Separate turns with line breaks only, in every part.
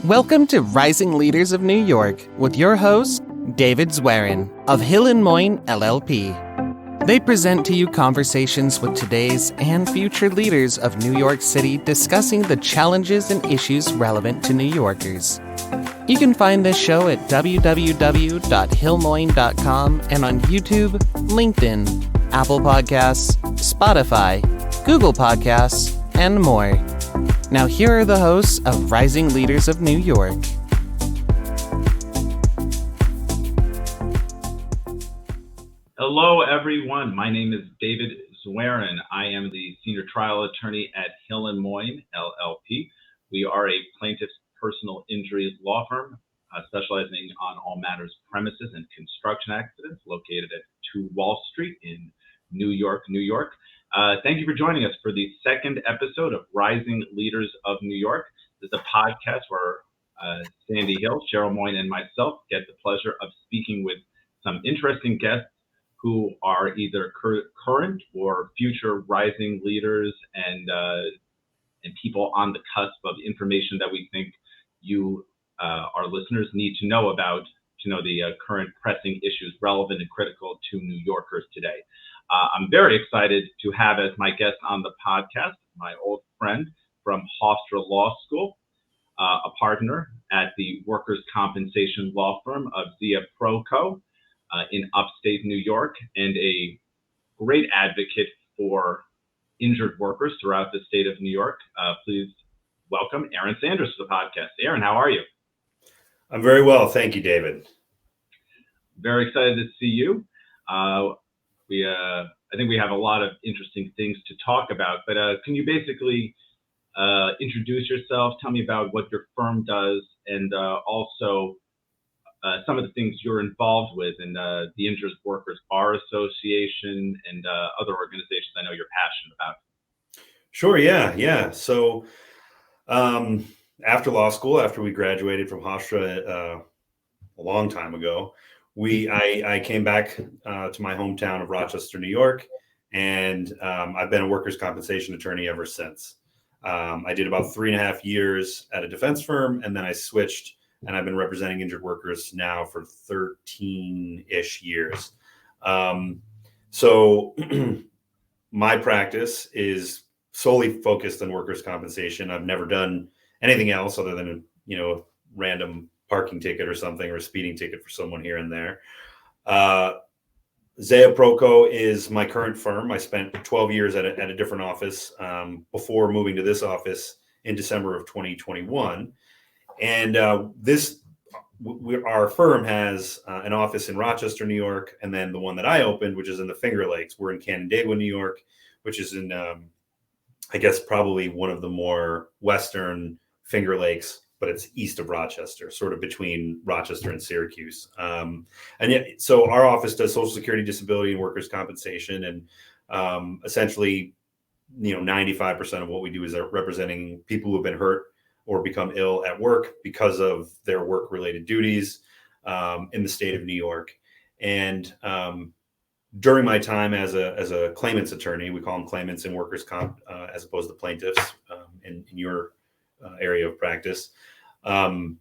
Welcome to Rising Leaders of New York with your host, David Zwerin of Hill & Moin LLP. They present to you conversations with today's and future leaders of New York City discussing the challenges and issues relevant to New Yorkers. You can find this show at www.hillmoin.com and on YouTube, LinkedIn, Apple Podcasts, Spotify, Google Podcasts, and more. Now here are the hosts of Rising Leaders of New York.
Hello, everyone. My name is David Zwerin. I am the senior trial attorney at Hill & Moin LLP. We are a plaintiff's personal injuries law firm specializing on all matters premises and construction accidents located at 2 Wall Street in New York, New York. Thank you for joining us for the second episode of Rising Leaders of New York. This is a podcast where Sandy Hill, Cheryl Moin, and myself get the pleasure of speaking with some interesting guests who are either current or future rising leaders and people on the cusp of information that we think you, our listeners, need to know about to know the current pressing issues relevant and critical to New Yorkers today. I'm very excited to have as my guest on the podcast my old friend from Hofstra Law School, a partner at the workers' compensation law firm of Zea Proukou in upstate New York, and a great advocate for injured workers throughout the state of New York. Please welcome Aaron Sanders to the podcast. Aaron, how are you?
I'm very well. Thank you, David.
Very excited to see you. I think we have a lot of interesting things to talk about, but can you basically introduce yourself, tell me about what your firm does, and also some of the things you're involved with in the Injured Workers Bar Association and other organizations I know you're passionate about.
Sure, yeah. So after law school, after we graduated from Hofstra a long time ago, I came back to my hometown of Rochester, New York, and I've been a workers' compensation attorney ever since. I did about 3.5 years at a defense firm, and then I switched, and I've been representing injured workers now for 13-ish years. So my practice is solely focused on workers' compensation. I've never done anything else other than a random parking ticket or something, or a speeding ticket for someone here and there. Zea Proukou is my current firm. I spent 12 years at a different office before moving to this office in December of 2021. And our firm has an office in Rochester, New York, and then the one that I opened, which is in the Finger Lakes. We're in Canandaigua, New York, which is in, I guess, probably one of the more western Finger Lakes, but it's east of Rochester, sort of between Rochester and Syracuse. So our office does Social Security, disability, and workers' compensation. And essentially, 95% of what we do is representing people who have been hurt or become ill at work because of their work-related duties in the state of New York. And during my time as a claimants attorney, we call them claimants in workers' comp as opposed to plaintiffs in your area of practice. I've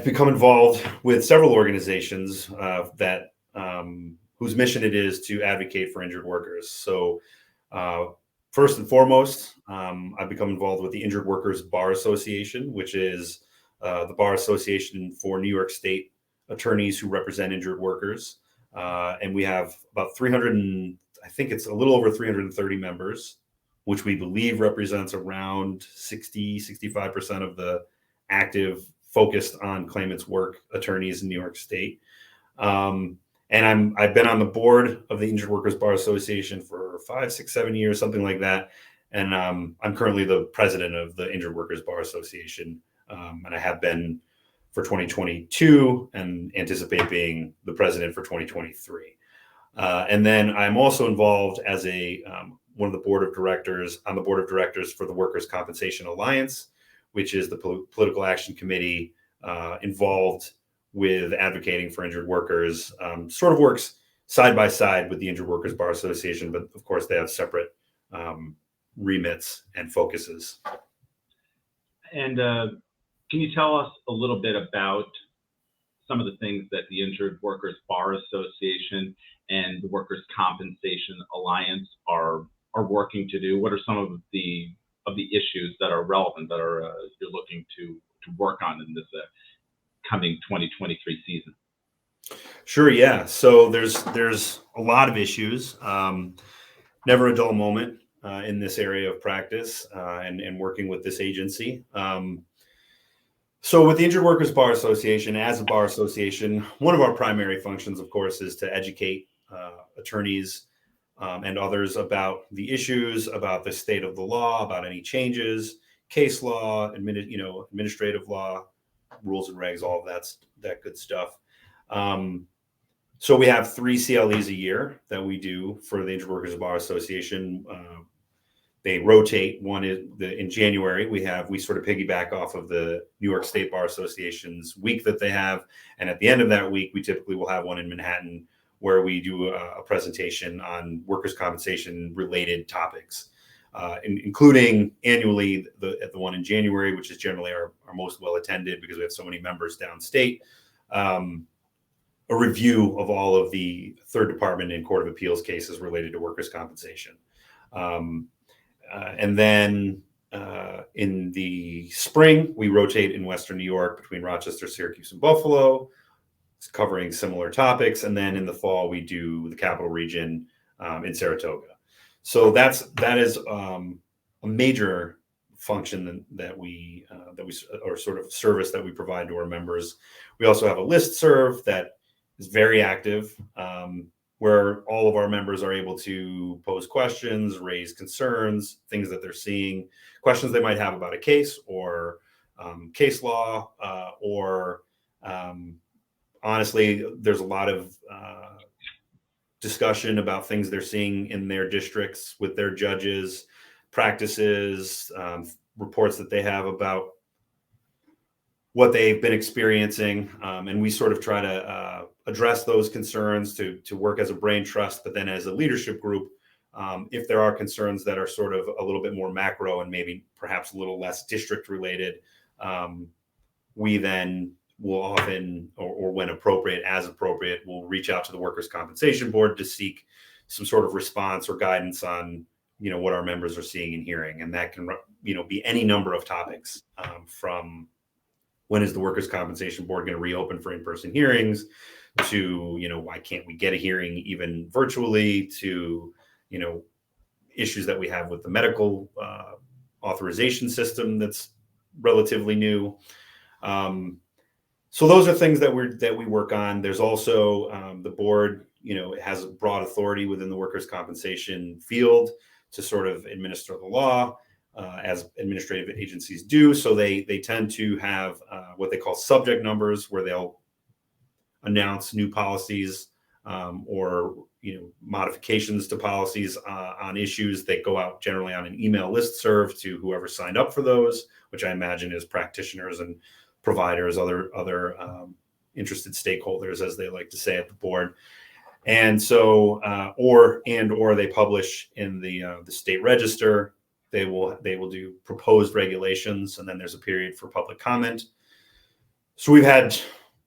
become involved with several organizations that whose mission it is to advocate for injured workers. So first and foremost, I've become involved with the Injured Workers Bar Association, which is the bar association for New York State attorneys who represent injured workers. And we have about 300, and I think it's a little over 330 members, which we believe represents around 65% of the active focused on claimants work attorneys in New York State. And I've been on the board of the Injured Workers Bar Association for 5, 6, 7 years, something like that. And I'm currently the president of the Injured Workers Bar Association. And I have been for 2022 and anticipate being the president for 2023. And then I'm also involved as one of the board of directors for the Workers' Compensation Alliance, which is the political action committee involved with advocating for injured workers. Sort of works side by side with the Injured Workers Bar Association, but of course they have separate remits and focuses.
And Can you tell us a little bit about some of the things that the Injured Workers Bar Association and the Workers' Compensation Alliance are working to do? What are some of the issues that are relevant that are you're looking to work on in this coming 2023 season?
Sure. Yeah. So there's a lot of issues. Never a dull moment in this area of practice and working with this agency. So with the Injured Workers Bar Association, as a bar association, one of our primary functions, of course, is to educate attorneys and others about the issues, about the state of the law, about any changes, case law, administrative law, rules and regs, all of that good stuff. So we have 3 CLEs a year that we do for the Injured Workers Bar Association. They rotate. One is in January. We sort of piggyback off of the New York State Bar Association's week that they have, and at the end of that week, we typically will have one in Manhattan where we do a presentation on workers' compensation related topics, including annually the one in January, which is generally our most well attended because we have so many members downstate. A review of all of the Third Department and Court of Appeals cases related to workers' compensation. And then in the spring, we rotate in Western New York between Rochester, Syracuse, and Buffalo, covering similar topics. And then in the fall, we do the Capital Region in Saratoga. So that is a major function that we or sort of service that we provide to our members. We also have a listserv that is very active, where all of our members are able to pose questions, raise concerns, things that they're seeing, questions they might have about a case or case law, or honestly, there's a lot of discussion about things they're seeing in their districts with their judges, practices, reports that they have about what they've been experiencing. And we sort of try to address those concerns to work as a brain trust, but then as a leadership group, if there are concerns that are sort of a little bit more macro and maybe perhaps a little less district related, we then will often, or when appropriate, as appropriate, we'll reach out to the Workers' Compensation Board to seek some sort of response or guidance on, what our members are seeing and hearing. And that can, be any number of topics, from when is the Workers' Compensation Board going to reopen for in-person hearings, to, why can't we get a hearing even virtually, to, issues that we have with the medical authorization system that's relatively new. So those are things that we work on. There's also the board, has broad authority within the workers' compensation field to sort of administer the law, as administrative agencies do. So they tend to have what they call subject numbers, where they'll announce new policies or modifications to policies on issues that go out generally on an email listserv to whoever signed up for those, which I imagine is practitioners and providers, other interested stakeholders, as they like to say at the board. And so, or they publish in the state register. They will do proposed regulations, and then there's a period for public comment. So we've had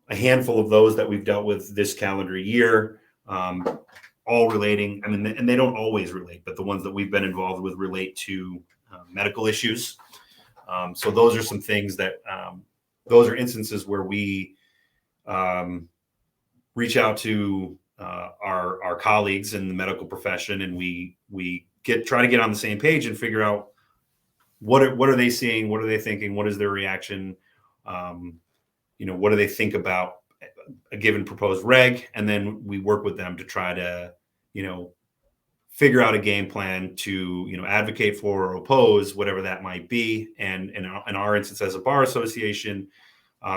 a handful of those that we've dealt with this calendar year, all relating. I mean, and they don't always relate, but the ones that we've been involved with relate to medical issues. So those are some things that those are instances where we reach out to our colleagues in the medical profession, and we try to get on the same page and figure out what are they seeing, what are they thinking, what is their reaction, what do they think about a given proposed reg, and then we work with them to try to figure out a game plan to advocate for or oppose whatever that might be. And in our instance, as a bar association,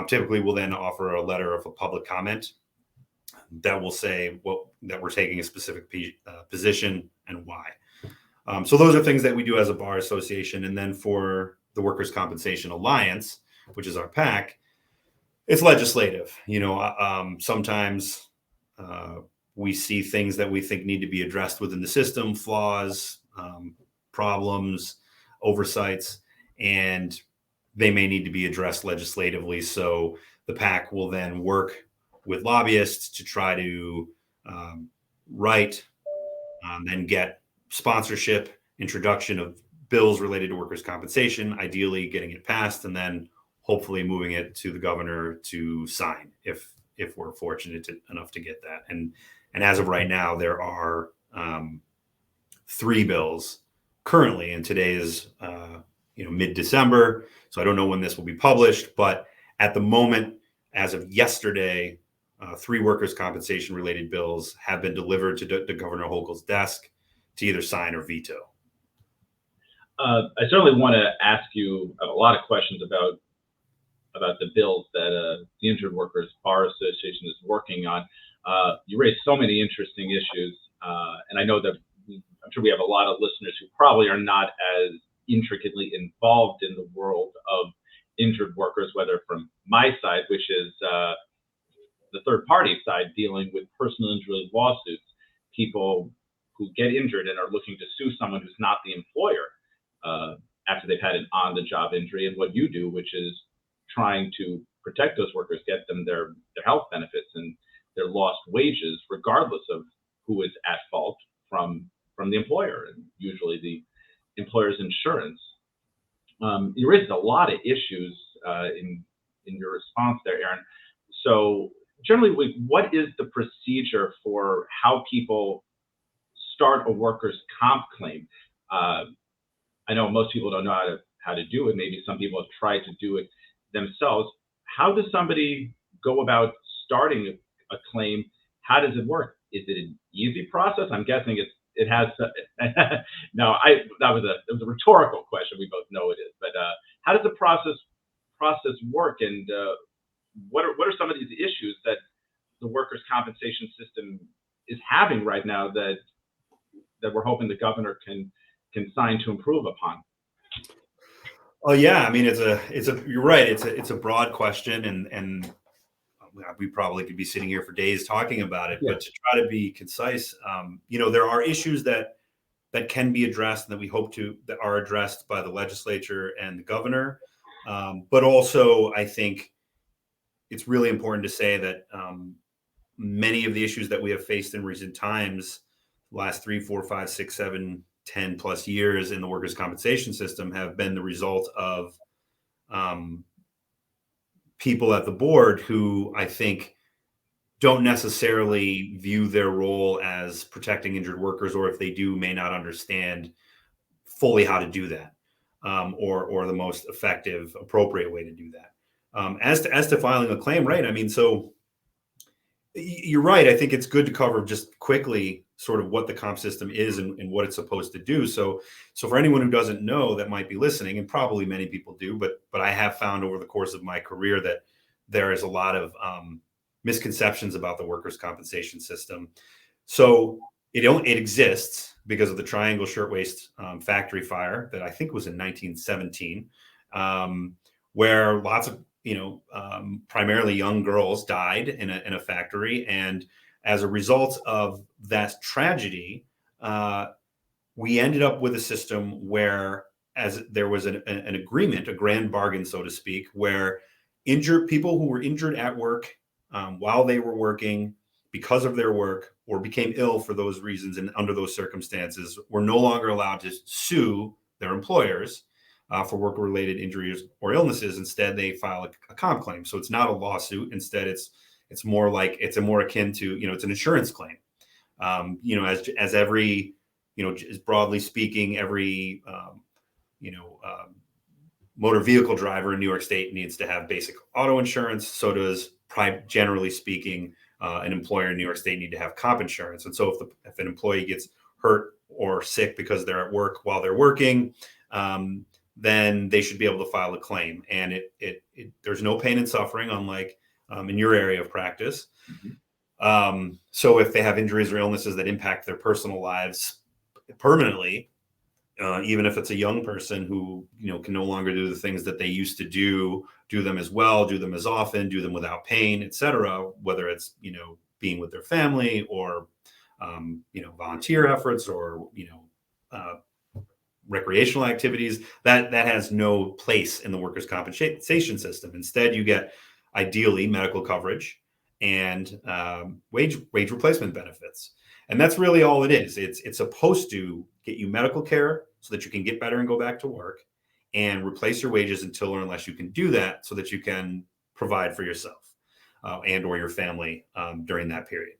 typically we'll then offer a letter of a public comment that will say that we're taking a specific position and why. So those are things that we do as a bar association. And then for the Workers' Compensation Alliance, which is our PAC, it's legislative. Sometimes we see things that we think need to be addressed within the system, flaws, problems, oversights, and they may need to be addressed legislatively. So the PAC will then work with lobbyists to try to write, then get sponsorship, introduction of bills related to workers' compensation, ideally getting it passed, and then hopefully moving it to the governor to sign if we're fortunate enough to get that. And as of right now, there are 3 bills currently, and today is mid-December, so I don't know when this will be published, but at the moment, as of yesterday, 3 workers' compensation related bills have been delivered to Governor Hochul's desk to either sign or veto.
I certainly want to ask you a lot of questions about the bills that the Injured Workers Bar Association is working on. You raised so many interesting issues, and I know that I'm sure we have a lot of listeners who probably are not as intricately involved in the world of injured workers, whether from my side, which is the third party side dealing with personal injury lawsuits, people who get injured and are looking to sue someone who's not the employer after they've had an on-the-job injury, and what you do, which is trying to protect those workers, get them their health benefits and their lost wages, regardless of who is at fault from the employer, and usually the employer's insurance. You raised a lot of issues in your response there, Aaron. So generally, what is the procedure for how people start a workers' comp claim? I know most people don't know how to do it. Maybe some people have tried to do it themselves. How does somebody go about starting a claim? How does it work? Is it an easy process? I'm guessing it has. No, it was a rhetorical question. We both know it is. But how does the process work? And what are some of these issues that the workers' compensation system is having right now that we're hoping the governor can sign to improve upon?
Oh yeah, I mean you're right. It's a broad question, and we probably could be sitting here for days talking about it. Yeah. But to try to be concise, there are issues that can be addressed and that we hope that are addressed by the legislature and the governor. But also, I think it's really important to say that many of the issues that we have faced in recent times, last 3, 4, 5, 6, 7, 10 plus years in the workers' compensation system, have been the result of people at the board who I think don't necessarily view their role as protecting injured workers, or if they do, may not understand fully how to do that, or the most effective, appropriate way to do that. As to filing a claim, right? I mean, so you're right. I think it's good to cover just quickly sort of what the comp system is and what it's supposed to do. So for anyone who doesn't know that might be listening, and probably many people do, but I have found over the course of my career that there is a lot of misconceptions about the workers' compensation system. So it exists because of the Triangle Shirtwaist factory fire that I think was in 1917, where lots of primarily young girls died in a factory, and as a result of that tragedy, we ended up with a system where, as there was an agreement, a grand bargain, so to speak, where injured people who were injured at work while they were working because of their work, or became ill for those reasons and under those circumstances, were no longer allowed to sue their employers for work-related injuries or illnesses. Instead, they file a comp claim. So it's not a lawsuit. Instead, it's more akin to, it's an insurance claim. As every, as broadly speaking, every, motor vehicle driver in New York State needs to have basic auto insurance. So does, generally speaking, an employer in New York State need to have comp insurance. And so if an employee gets hurt or sick because they're at work while they're working, then they should be able to file a claim. And there's no pain and suffering, unlike in your area of practice. Mm-hmm. So if they have injuries or illnesses that impact their personal lives permanently, even if it's a young person who can no longer do the things that they used to do them as well, do them as often, do them without pain, etc., whether it's being with their family or volunteer efforts or recreational activities, that has no place in the workers' compensation system. Instead, you get ideally medical coverage and wage replacement benefits. And that's really all it is. It's supposed to get you medical care so that you can get better and go back to work, and replace your wages until or unless you can do that so that you can provide for yourself and or your family during that period.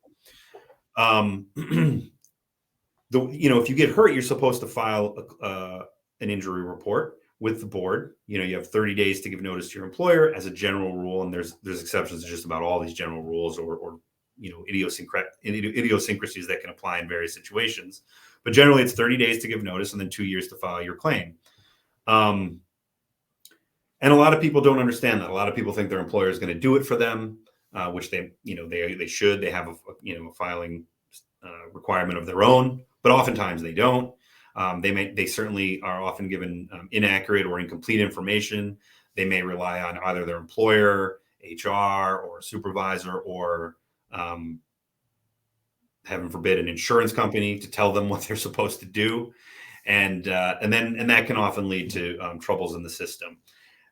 If you get hurt, you're supposed to file an injury report with the board. You have 30 days to give notice to your employer as a general rule, and there's exceptions to just about all these general rules or idiosyncrasies that can apply in various situations. But generally, it's 30 days to give notice and then 2 years to file your claim. And a lot of people don't understand that. A lot of people think their employer is going to do it for them, which they should. They have a filing requirement of their own, but oftentimes they don't. They certainly are often given inaccurate or incomplete information. They may rely on either their employer, HR, or a supervisor, or heaven forbid, an insurance company to tell them what they're supposed to do, and that can often lead to troubles in the system.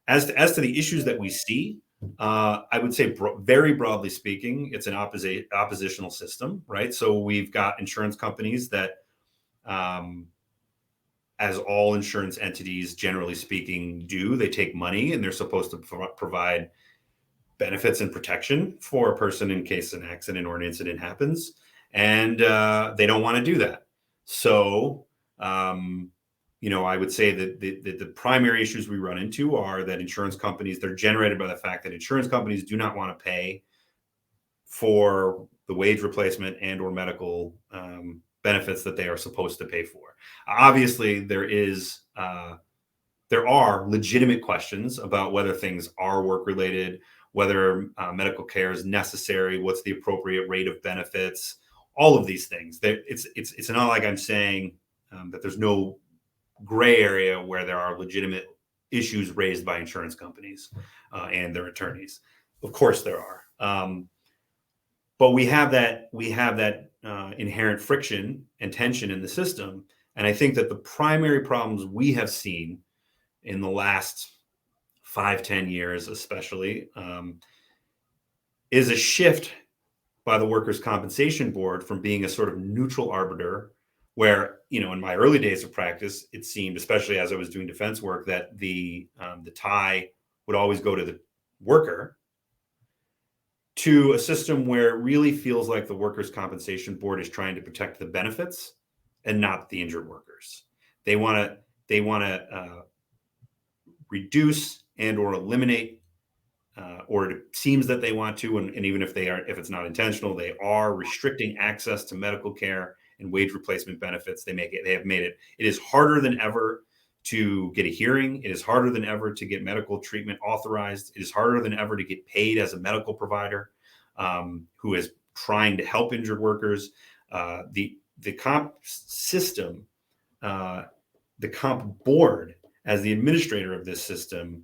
As to the issues that we see, I would say very broadly speaking, it's an oppositional system, right? So we've got insurance companies that, as all insurance entities, generally speaking, do, they take money and they're supposed to provide benefits and protection for a person in case an accident or an incident happens. And they don't want to do that. So, I would say that the primary issues we run into are that insurance companies, they're generated by the fact that insurance companies do not want to pay for the wage replacement and or medical benefits that they are supposed to pay for. Obviously, there are legitimate questions about whether things are work-related, whether medical care is necessary, what's the appropriate rate of benefits, all of these things. It's not like I'm saying that there's no gray area where there are legitimate issues raised by insurance companies and their attorneys. Of course there are. But we have that inherent friction and tension in the system. And I think that the primary problems we have seen in the last 5-10 years, especially, is a shift by the Workers' Compensation Board from being a sort of neutral arbiter, where, in my early days of practice, it seemed, especially as I was doing defense work, that the tie would always go to the worker, to a system where it really feels like the Workers' Compensation Board is trying to protect the benefits and not the injured workers. They want to reduce and or eliminate, or it seems that they want to, and even if it's not intentional, they are restricting access to medical care and wage replacement benefits. They have made it is harder than ever to get a hearing. It is harder than ever to get medical treatment authorized. It is harder than ever to get paid as a medical provider who is trying to help injured workers. The comp system, the comp board, as the administrator of this system,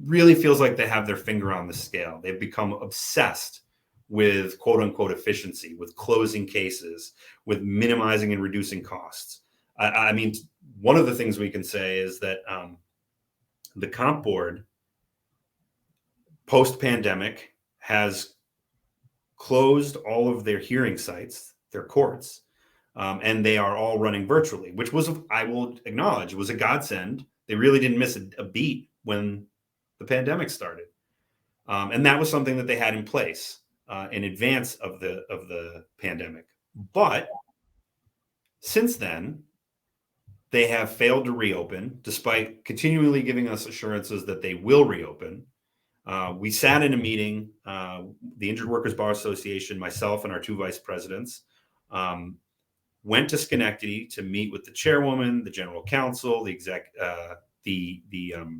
really feels like they have their finger on the scale. They've become obsessed with quote unquote efficiency, with closing cases, with minimizing and reducing costs. I mean, one of the things we can say is that the comp board post-pandemic has closed all of their hearing sites, their courts, and they are all running virtually, which was, I will acknowledge, it was a godsend. They really didn't miss a beat when the pandemic started. And that was something that they had in place in advance of the pandemic. But since then, they have failed to reopen, despite continually giving us assurances that they will reopen. We sat in a meeting, the Injured Workers Bar Association, myself and our 2 vice presidents, went to Schenectady to meet with the chairwoman, the general counsel, the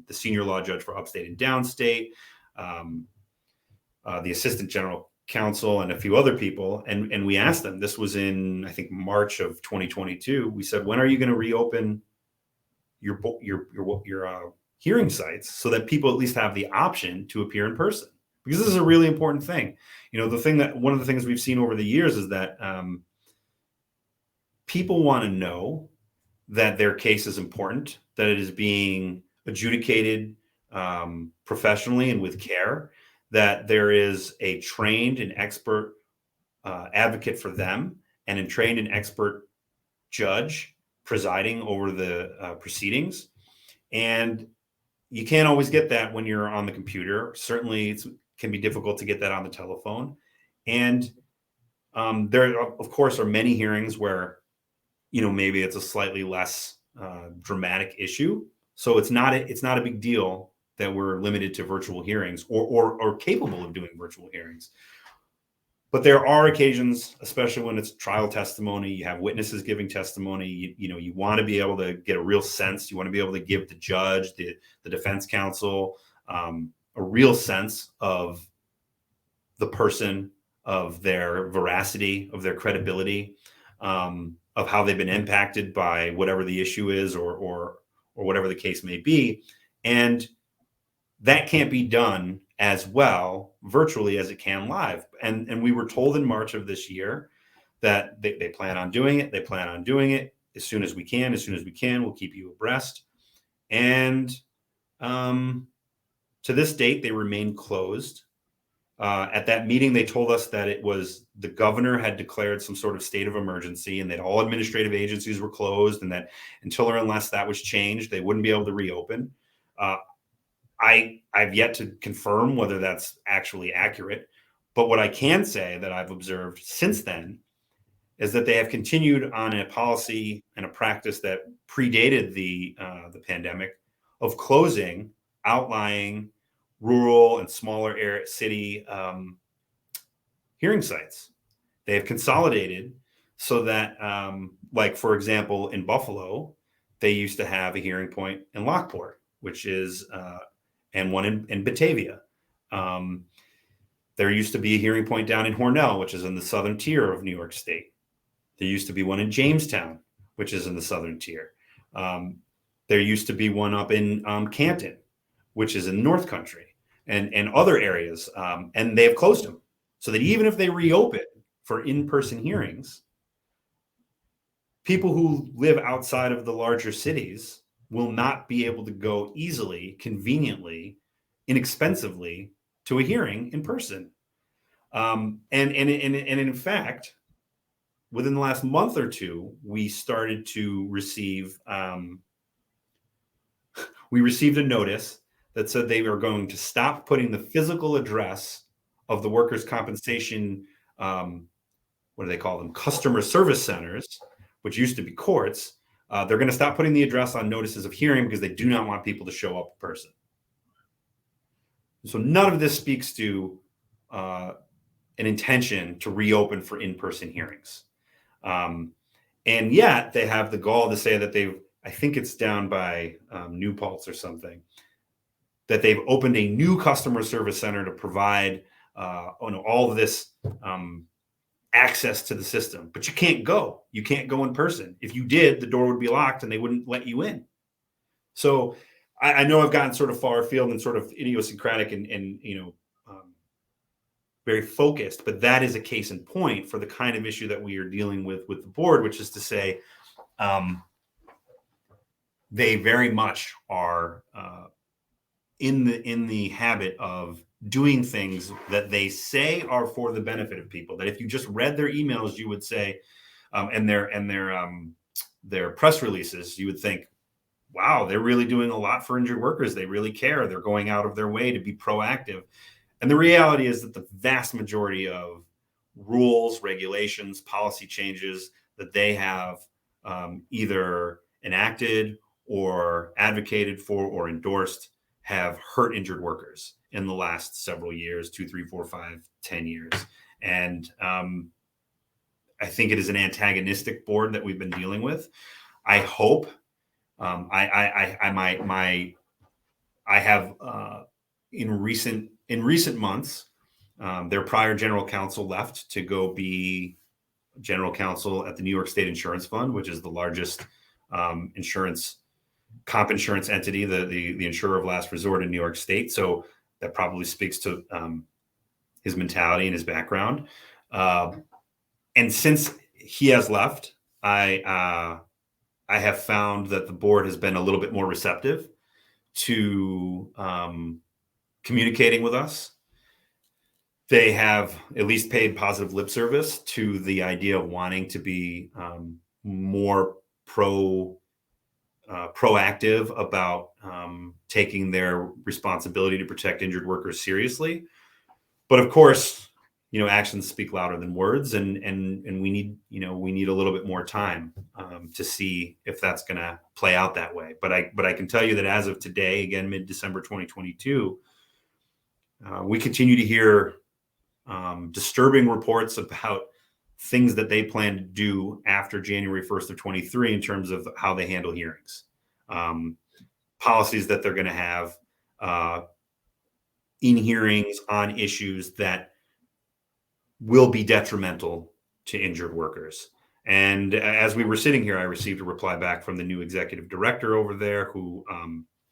senior law judge for upstate and downstate, the assistant general counsel, and a few other people. And we asked them, this was in, I think, March of 2022. We said, when are you going to reopen your hearing sites so that people at least have the option to appear in person? Because this is a really important thing. One of the things we've seen over the years is that people want to know that their case is important, that it is being adjudicated professionally and with care, that there is a trained and expert advocate for them and a trained and expert judge presiding over the proceedings. And you can't always get that when you're on the computer. Certainly, it can be difficult to get that on the telephone. And there, of course, are many hearings where, maybe it's a slightly less dramatic issue. So it's not a big deal that we're limited to virtual hearings or capable of doing virtual hearings. But there are occasions, especially when it's trial testimony, you have witnesses giving testimony, you want to be able to get a real sense. You want to be able to give the judge, the defense counsel, a real sense of the person, of their veracity, of their credibility, of how they've been impacted by whatever the issue is or whatever the case may be. And that can't be done as well virtually as it can live. And we were told in March of this year that they plan on doing it. They plan on doing it as soon as we can. We'll keep you abreast. And to this date, they remain closed. At that meeting, they told us that it was the governor had declared some sort of state of emergency and that all administrative agencies were closed and that until or unless that was changed, they wouldn't be able to reopen. I've yet to confirm whether that's actually accurate, but what I can say that I've observed since then is that they have continued on a policy and a practice that predated the pandemic of closing outlying rural and smaller city hearing sites. They have consolidated so that, like, for example, in Buffalo, they used to have a hearing point in Lockport, which is and one in Batavia. There used to be a hearing point down in Hornell, which is in the southern tier of New York State. There used to be one in Jamestown, which is in the southern tier. There used to be one up in Canton, which is in North Country, and other areas. And they have closed them so that even if they reopen for in-person hearings, people who live outside of the larger cities will not be able to go easily, conveniently, inexpensively to a hearing in person. And in fact, within the last month or two, we started to receive, we received a notice that said they were going to stop putting the physical address of the workers' compensation, what do they call them? Customer service centers, which used to be courts. They're going to stop putting the address on notices of hearing because they do not want people to show up in person. So none of this speaks to an intention to reopen for in-person hearings. And yet they have the gall to say that I think it's down by New Paltz or something, that they've opened a new customer service center to provide all of this access to the system, but you can't go in person. If you did, the door would be locked and they wouldn't let you in. So I know I've gotten sort of far afield and sort of idiosyncratic and very focused, but that is a case in point for the kind of issue that we are dealing with the board, which is to say, they very much are in the habit of doing things that they say are for the benefit of people. That if you just read their emails, you would say, and their press releases, you would think, wow, they're really doing a lot for injured workers. They really care. They're going out of their way to be proactive. And the reality is that the vast majority of rules, regulations, policy changes that they have either enacted or advocated for or endorsed have hurt injured workers in the last several years, 2, 3, 4, 5, 10 years. And I think it is an antagonistic board that we've been dealing with. I hope I have in recent months, their prior general counsel left to go be general counsel at the New York State Insurance Fund, which is the largest comp insurance entity, the insurer of last resort in New York State. So that probably speaks to his mentality and his background. And since he has left, I I have found that the board has been a little bit more receptive to communicating with us. They have at least paid positive lip service to the idea of wanting to be more proactive about taking their responsibility to protect injured workers seriously. But of course, actions speak louder than words, and we need a little bit more time to see if that's going to play out that way. But I can tell you that as of today, again, mid-December 2022, we continue to hear disturbing reports about things that they plan to do after January 1st of 23 in terms of how they handle hearings, policies that they're going to have in hearings on issues that will be detrimental to injured workers. And as we were sitting here, I received a reply back from the new executive director over there, who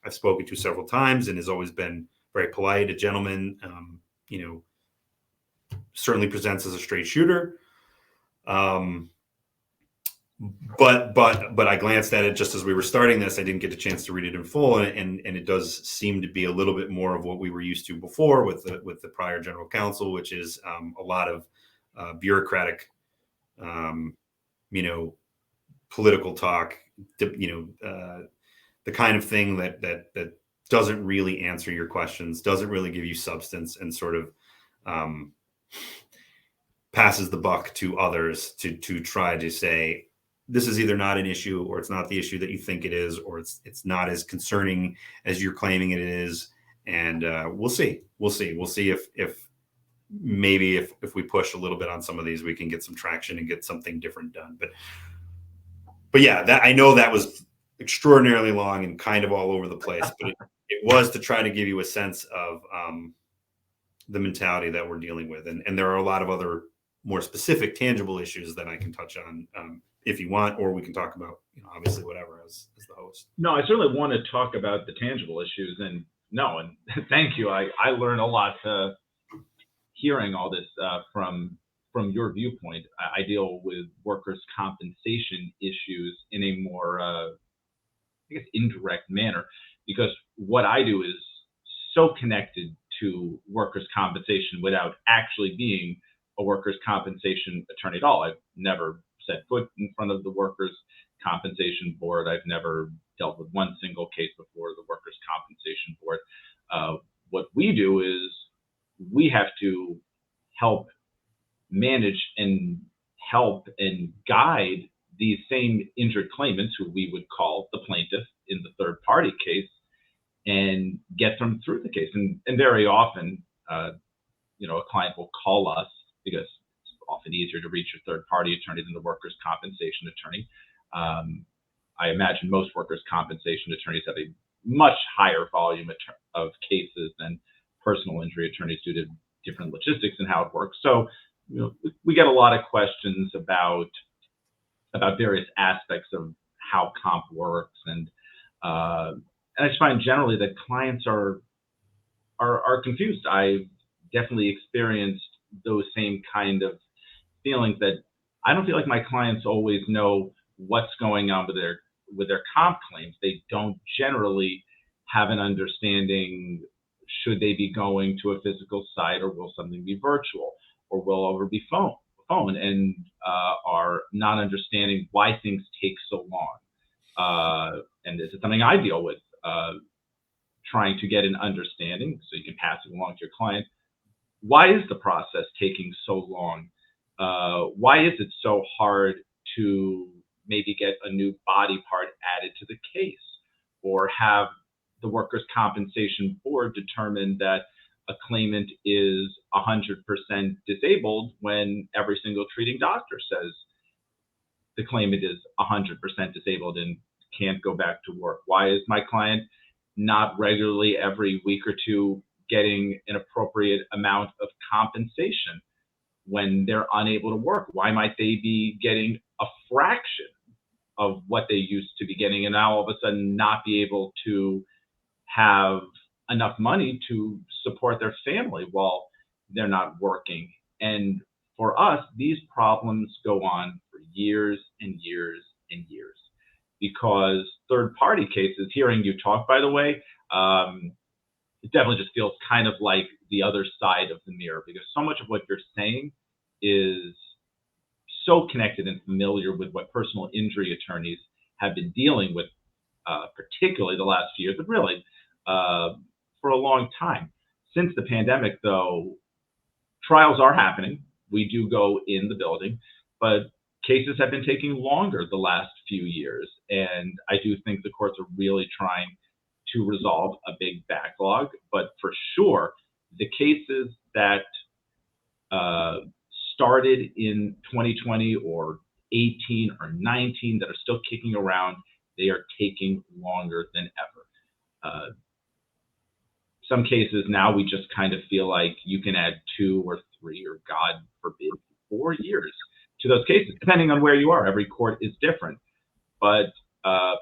I've spoken to several times and has always been very polite, a gentleman, certainly presents as a straight shooter. But I glanced at it just as we were starting this. I didn't get a chance to read it in full, and it does seem to be a little bit more of what we were used to before with the prior general counsel, which is a lot of bureaucratic, political talk, the kind of thing that doesn't really answer your questions, doesn't really give you substance, and sort of passes the buck to others to try to say, this is either not an issue, or it's not the issue that you think it is, or it's not as concerning as you're claiming it is. And we'll see if maybe if we push a little bit on some of these, we can get some traction and get something different done. But yeah, that I know that was extraordinarily long and kind of all over the place, but it was to try to give you a sense of the mentality that we're dealing with. And there are a lot of other more specific, tangible issues that I can touch on if you want, or we can talk about, obviously whatever as the host.
No, I certainly want to talk about the tangible issues, and thank you. I learned a lot hearing all this from your viewpoint. I deal with workers' compensation issues in a more, indirect manner, because what I do is so connected to workers' compensation without actually being a workers' compensation attorney at all. I've never set foot in front of the workers' compensation board. I've never dealt with one single case before the workers' compensation board. What we do is we have to help manage and help and guide these same injured claimants, who we would call the plaintiff in the third party case, and get them through the case. And very often, a client will call us because it's often easier to reach a third party attorney than the workers' compensation attorney. I imagine most workers' compensation attorneys have a much higher volume of cases than personal injury attorneys due to different logistics and how it works. So, we get a lot of questions about various aspects of how comp works, and I just find generally that clients are confused. I've definitely experienced those same kind of feelings, that I don't feel like my clients always know what's going on with their comp claims. They don't generally have an understanding, should they be going to a physical site, or will something be virtual, or will over be phone, and are not understanding why things take so long. And this is something I deal with, trying to get an understanding so you can pass it along to your client. Why is the process taking so long? Why is it so hard to maybe get a new body part added to the case, or have the workers' compensation board determine that a claimant is 100% disabled when every single treating doctor says the claimant is 100% disabled and can't go back to work? Why is my client not regularly every week or two getting an appropriate amount of compensation when they're unable to work? Why might they be getting a fraction of what they used to be getting, and now all of a sudden not be able to have enough money to support their family while they're not working? And for us, these problems go on for years and years and years. because third-party cases, hearing you talk, by the way, it definitely just feels kind of like the other side of the mirror, because so much of what you're saying is so connected and familiar with what personal injury attorneys have been dealing with, particularly the last few years, but really for a long time. Since the pandemic, though, trials are happening. We do go in the building, but cases have been taking longer the last few years. And I do think the courts are really trying to resolve a big backlog. But for sure, the cases that started in 2020 or 18 or 19 that are still kicking around, they are taking longer than ever. Some cases now we just kind of feel like you can add 2 or 3 or, God forbid, 4 years to those cases, depending on where you are. Every court is different. But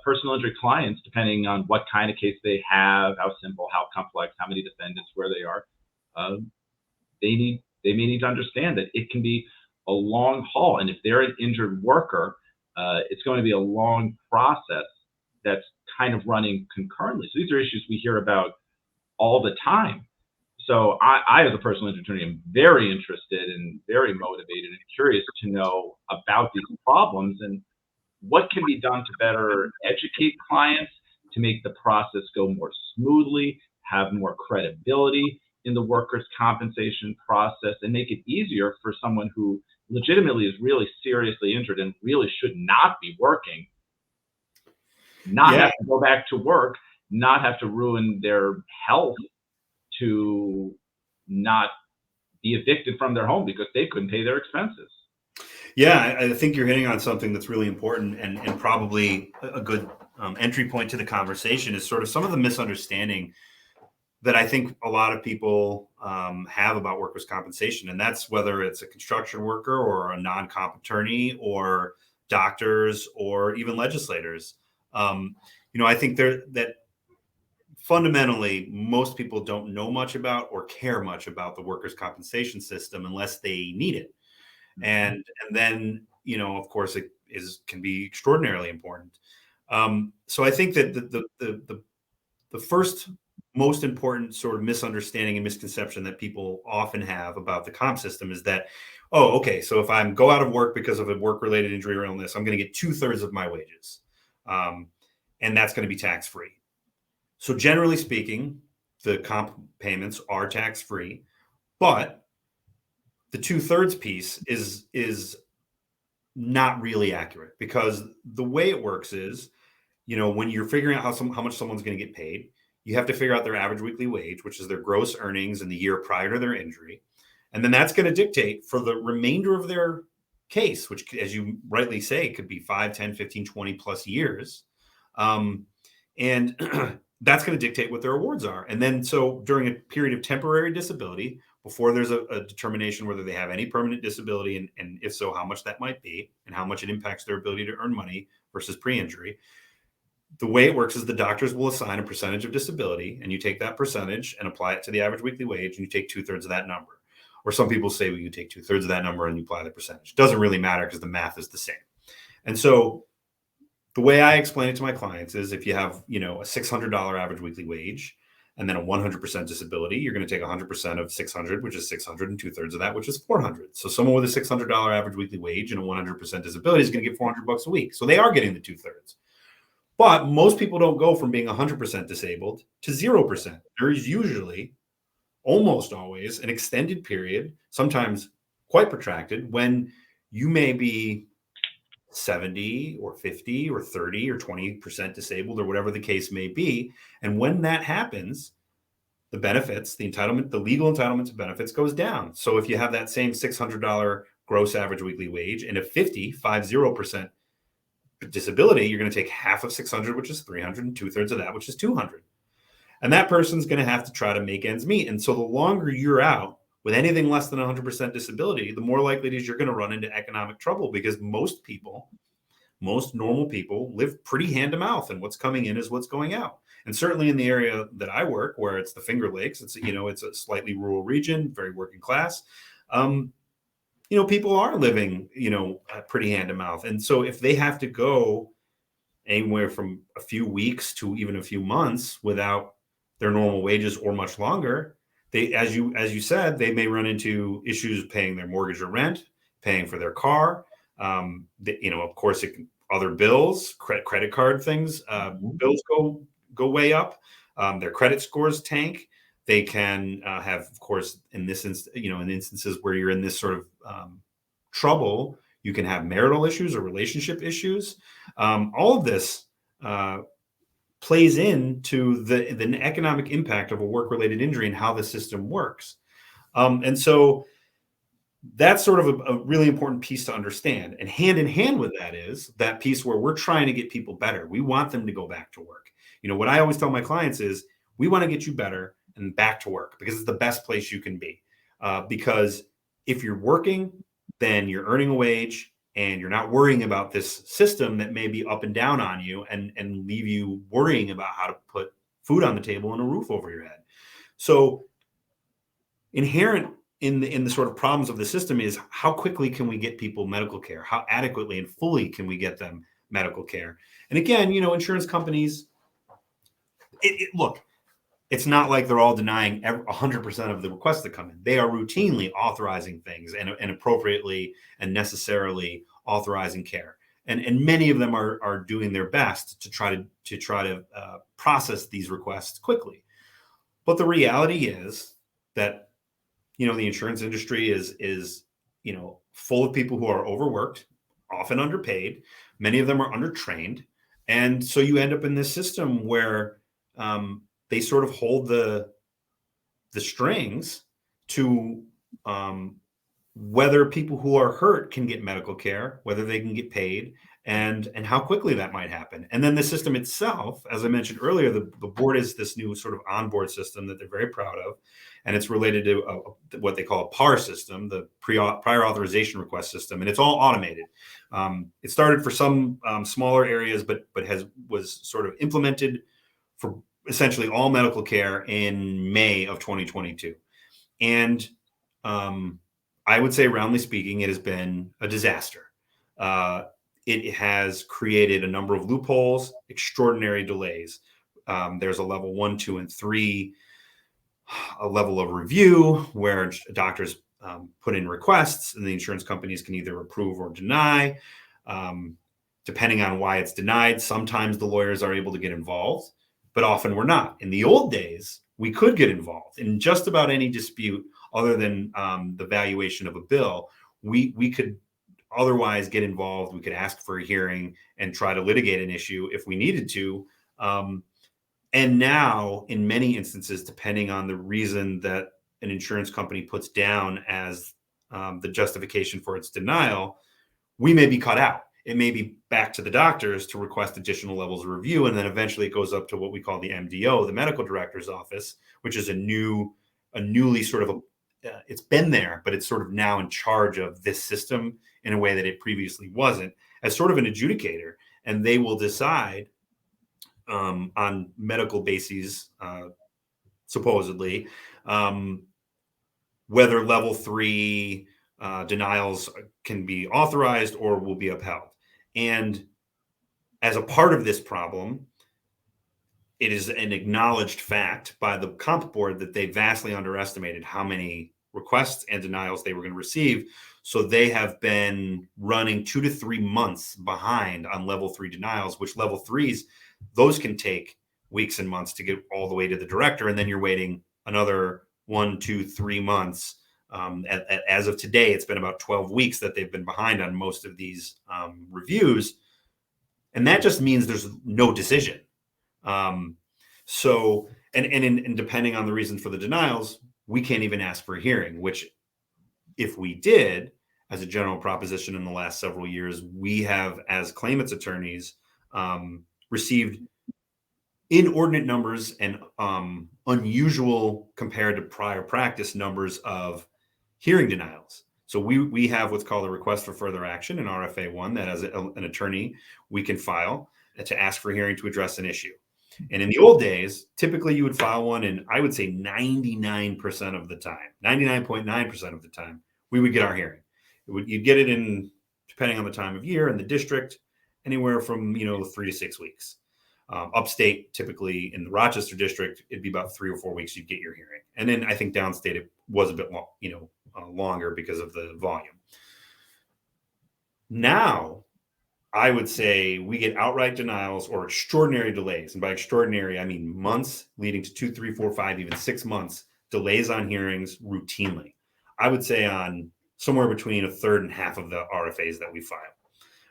personal injury clients, depending on what kind of case they have, how simple, how complex, how many defendants, where they are, they may need to understand that it can be a long haul. And if they're an injured worker, it's going to be a long process that's kind of running concurrently. So these are issues we hear about all the time. So I, as a personal injury attorney, am very interested and very motivated and curious to know about these problems and what can be done to better educate clients, to make the process go more smoothly, have more credibility in the workers' compensation process, and make it easier for someone who legitimately is really seriously injured and really should not be working, not have to go back to work, not have to ruin their health to not be evicted from their home because they couldn't pay their expenses.
Yeah, I think you're hitting on something that's really important and probably a good entry point to the conversation is sort of some of the misunderstanding that I think a lot of people have about workers' compensation. And that's whether it's a construction worker or a non-comp attorney or doctors or even legislators. I think that fundamentally, most people don't know much about or care much about the workers' compensation system unless they need it. And then, of course, it can be extraordinarily important. So I think that the first most important sort of misunderstanding and misconception that people often have about the comp system is that, oh, okay, so if I go out of work because of a work-related injury or illness, I'm going to get 2/3 of my wages, and that's going to be tax-free. So generally speaking, the comp payments are tax-free, but the 2/3 piece is not really accurate, because the way it works is, when you're figuring out how much someone's going to get paid, you have to figure out their average weekly wage, which is their gross earnings in the year prior to their injury. And then that's going to dictate for the remainder of their case, which, as you rightly say, could be 5, 10, 15, 20 plus years. And that's going to dictate what their awards are. And then so during a period of temporary disability, before there's a determination whether they have any permanent disability, and if so, how much that might be and how much it impacts their ability to earn money versus pre-injury, the way it works is the doctors will assign a percentage of disability, and you take that percentage and apply it to the average weekly wage, and you take 2/3 of that number. Or some people say, well, you take 2/3 of that number and you apply the percentage. It doesn't really matter because the math is the same. And so the way I explain it to my clients is, if you have, a $600 average weekly wage and then a 100% disability, you're going to take 100% of 600, which is 600, and 2/3 of that, which is 400. So someone with a $600 average weekly wage and a 100% disability is going to get $400 a week. So they are getting the 2/3. But most people don't go from being 100% disabled to 0%. There is usually, almost always, an extended period, sometimes quite protracted, when you may be 70 or 50 or 30 or 20% disabled, or whatever the case may be. And when that happens, the benefits, the entitlement, the legal entitlement to benefits goes down. So if you have that same $600 gross average weekly wage and a 50% disability, you're going to take half of 600, which is 300, and 2/3 of that, which is 200. And that person's going to have to try to make ends meet. And so the longer you're out with anything less than 100% disability, the more likely it is you're going to run into economic trouble, because most normal people live pretty hand to mouth, and what's coming in is what's going out. And certainly in the area that I work, where it's the Finger Lakes, it's a slightly rural region, very working class. People are living, pretty hand to mouth. And so if they have to go anywhere from a few weeks to even a few months without their normal wages or much longer, they, as you said, they may run into issues paying their mortgage or rent, paying for their car. Of course, other bills, credit card things, bills go way up. Their credit scores tank. They can have, of course, in instances where you're in this sort of trouble, you can have marital issues or relationship issues. All of this plays into the economic impact of a work-related injury and how the system works. And so that's sort of a really important piece to understand. And hand in hand with that is that piece where we're trying to get people better. We want them to go back to work. What I always tell my clients is we want to get you better and back to work because it's the best place you can be. Because if you're working, then you're earning a wage and you're not worrying about this system that may be up and down on you and leave you worrying about how to put food on the table and a roof over your head. So inherent in the sort of problems of the system is how quickly can we get people medical care? How adequately and fully can we get them medical care? And again, insurance companies, look, it's not like they're all denying 100% of the requests that come in. They are routinely authorizing things and appropriately and necessarily authorizing care. And many of them are doing their best to try to process these requests quickly. But the reality is that the insurance industry is full of people who are overworked, often underpaid. Many of them are undertrained, and so you end up in this system where they sort of hold the strings to whether people who are hurt can get medical care, whether they can get paid, and how quickly that might happen. And then the system itself, as I mentioned earlier, the board is this new sort of onboard system that they're very proud of, and it's related to what they call a PAR system, the prior authorization request system, and it's all automated. It started for some smaller areas, but was sort of implemented for essentially all medical care in May of 2022. And I would say, roundly speaking, it has been a disaster. It has created a number of loopholes, extraordinary delays. There's a level 1, 2, and 3, a level of review where doctors put in requests and the insurance companies can either approve or deny. Depending on why it's denied, sometimes the lawyers are able to get involved, but often we're not. In the old days, we could get involved in just about any dispute other than the valuation of a bill. We could otherwise get involved. We could ask for a hearing and try to litigate an issue if we needed to. And now, in many instances, depending on the reason that an insurance company puts down as the justification for its denial, we may be cut out. It may be back to the doctors to request additional levels of review. And then eventually it goes up to what we call the MDO, the medical director's office, which is a newly sort of it's been there, but it's sort of now in charge of this system in a way that it previously wasn't, as sort of an adjudicator. And they will decide on medical bases, supposedly, whether level 3 denials can be authorized or will be upheld. And as a part of this problem, it is an acknowledged fact by the comp board that they vastly underestimated how many requests and denials they were going to receive. So they have been running 2 to 3 months behind on level 3 denials, which level 3s, those can take weeks and months to get all the way to the director. And then you're waiting another 1, 2, 3 months. As of today, it's been about 12 weeks that they've been behind on most of these reviews. And that just means there's no decision. So depending on the reason for the denials, we can't even ask for a hearing, which if we did, as a general proposition in the last several years, we have, as claimants attorneys, received inordinate numbers and unusual compared to prior practice numbers of hearing denials. So we have what's called a request for further action, an RFA1, that as an attorney, we can file to ask for a hearing to address an issue. And in the old days, typically you would file one, and I would say 99% of the time, 99.9% of the time, we would get our hearing. You'd get it in, depending on the time of year and the district, anywhere from 3 to 6 weeks. Upstate, typically in the Rochester district, it'd be about 3 or 4 weeks you'd get your hearing. And then I think downstate it was a bit longer because of the volume. Now, I would say we get outright denials or extraordinary delays. And by extraordinary, I mean months leading to 2, 3, 4, 5, even 6 months delays on hearings routinely. I would say on somewhere between a third and half of the RFAs that we file.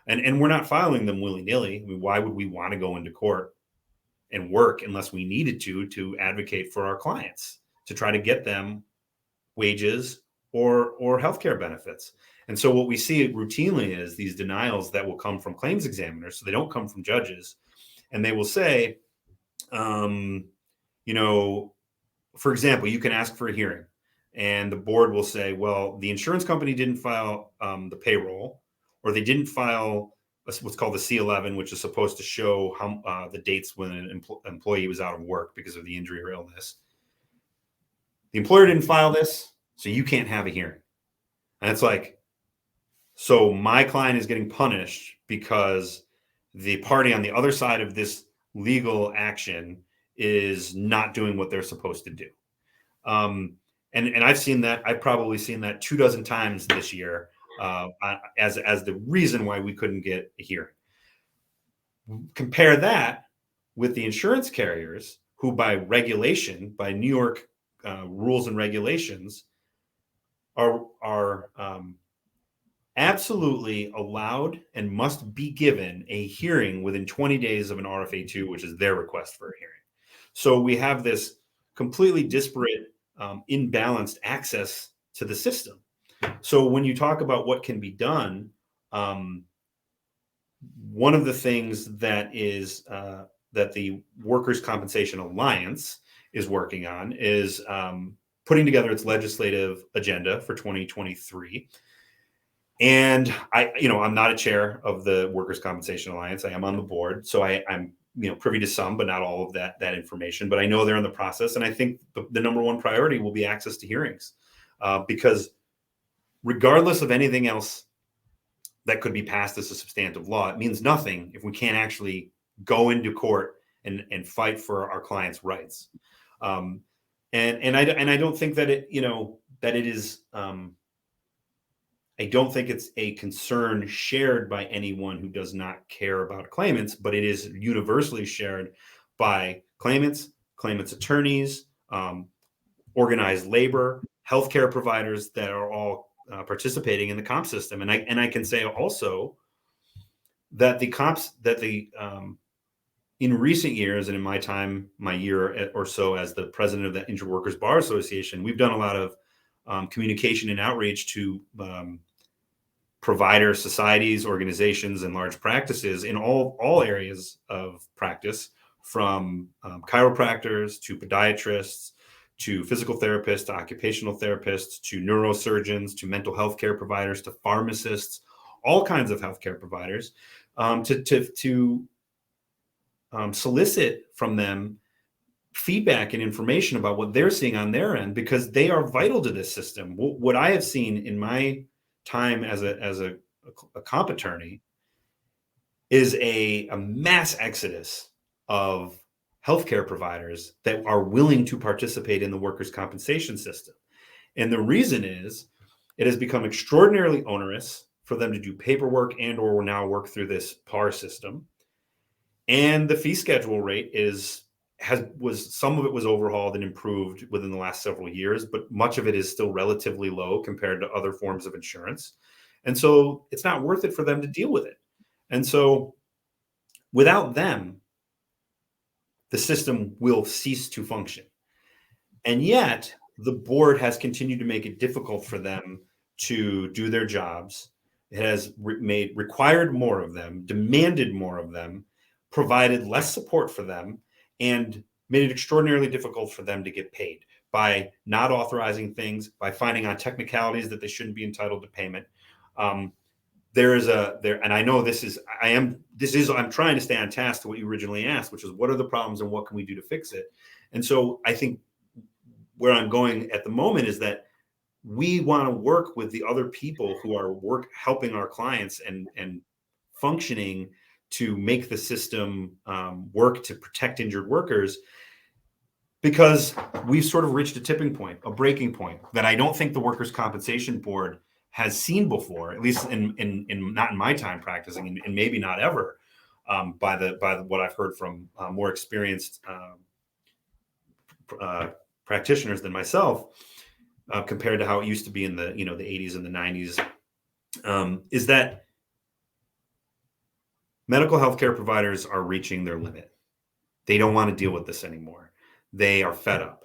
And we're not filing them willy-nilly. I mean, why would we want to go into court and work unless we needed to advocate for our clients, to try to get them wages or healthcare benefits? And so what we see routinely is these denials that will come from claims examiners. So they don't come from judges. And they will say, for example, you can ask for a hearing and the board will say, well, the insurance company didn't file the payroll, or they didn't file what's called the C11, which is supposed to show how the dates when an employee was out of work because of the injury or illness. The employer didn't file this, so you can't have a hearing. And it's like, so my client is getting punished because the party on the other side of this legal action is not doing what they're supposed to do. And I've seen that. I've probably seen that 24 times this year as the reason why we couldn't get a hearing. Compare that with the insurance carriers, who by regulation, by New York rules and regulations, are absolutely allowed and must be given a hearing within 20 days of an RFA2, which is their request for a hearing. So we have this completely disparate, imbalanced access to the system. So when you talk about what can be done, one of the things that is that the Workers' Compensation Alliance is working on is putting together its legislative agenda for 2023. And I'm not a chair of the Workers' Compensation Alliance. I am on the board, so I'm privy to some, but not all of that information. But I know they're in the process, and I think the number one priority will be access to hearings, because regardless of anything else that could be passed as a substantive law, it means nothing if we can't actually go into court and fight for our clients' rights. And I don't think that it is. I don't think it's a concern shared by anyone who does not care about claimants, but it is universally shared by claimants, claimants' attorneys, organized labor, healthcare providers that are all participating in the comp system. And I can say also that in recent years, and in my year or so as the president of the Injured Workers Bar Association, we've done a lot of communication and outreach to provider societies, organizations, and large practices in all areas of practice, from chiropractors to podiatrists to physical therapists to occupational therapists to neurosurgeons to mental health care providers to pharmacists, all kinds of healthcare providers, to solicit from them feedback and information about what they're seeing on their end, because they are vital to this system. What I have seen in my time as a comp attorney is a mass exodus of healthcare providers that are willing to participate in the workers' compensation system. And the reason is it has become extraordinarily onerous for them to do paperwork and or now work through this PAR system. And the fee schedule rate some of it was overhauled and improved within the last several years, but much of it is still relatively low compared to other forms of insurance. And so it's not worth it for them to deal with it. And so without them, the system will cease to function. And yet the board has continued to make it difficult for them to do their jobs. It has required more of them, demanded more of them, provided less support for them, and made it extraordinarily difficult for them to get paid by not authorizing things, by finding on technicalities that they shouldn't be entitled to payment. And I know I'm trying to stay on task to what you originally asked, which is what are the problems and what can we do to fix it? And so I think where I'm going at the moment is that we want to work with the other people who are helping our clients and functioning to make the system work to protect injured workers, because we've sort of reached a tipping point, a breaking point that I don't think the Workers' Compensation Board has seen before, at least in not in my time practicing, and maybe not ever, by what I've heard from more experienced practitioners than myself, compared to how it used to be in the 80s and the 90s, is that medical healthcare providers are reaching their limit. They don't want to deal with this anymore. They are fed up.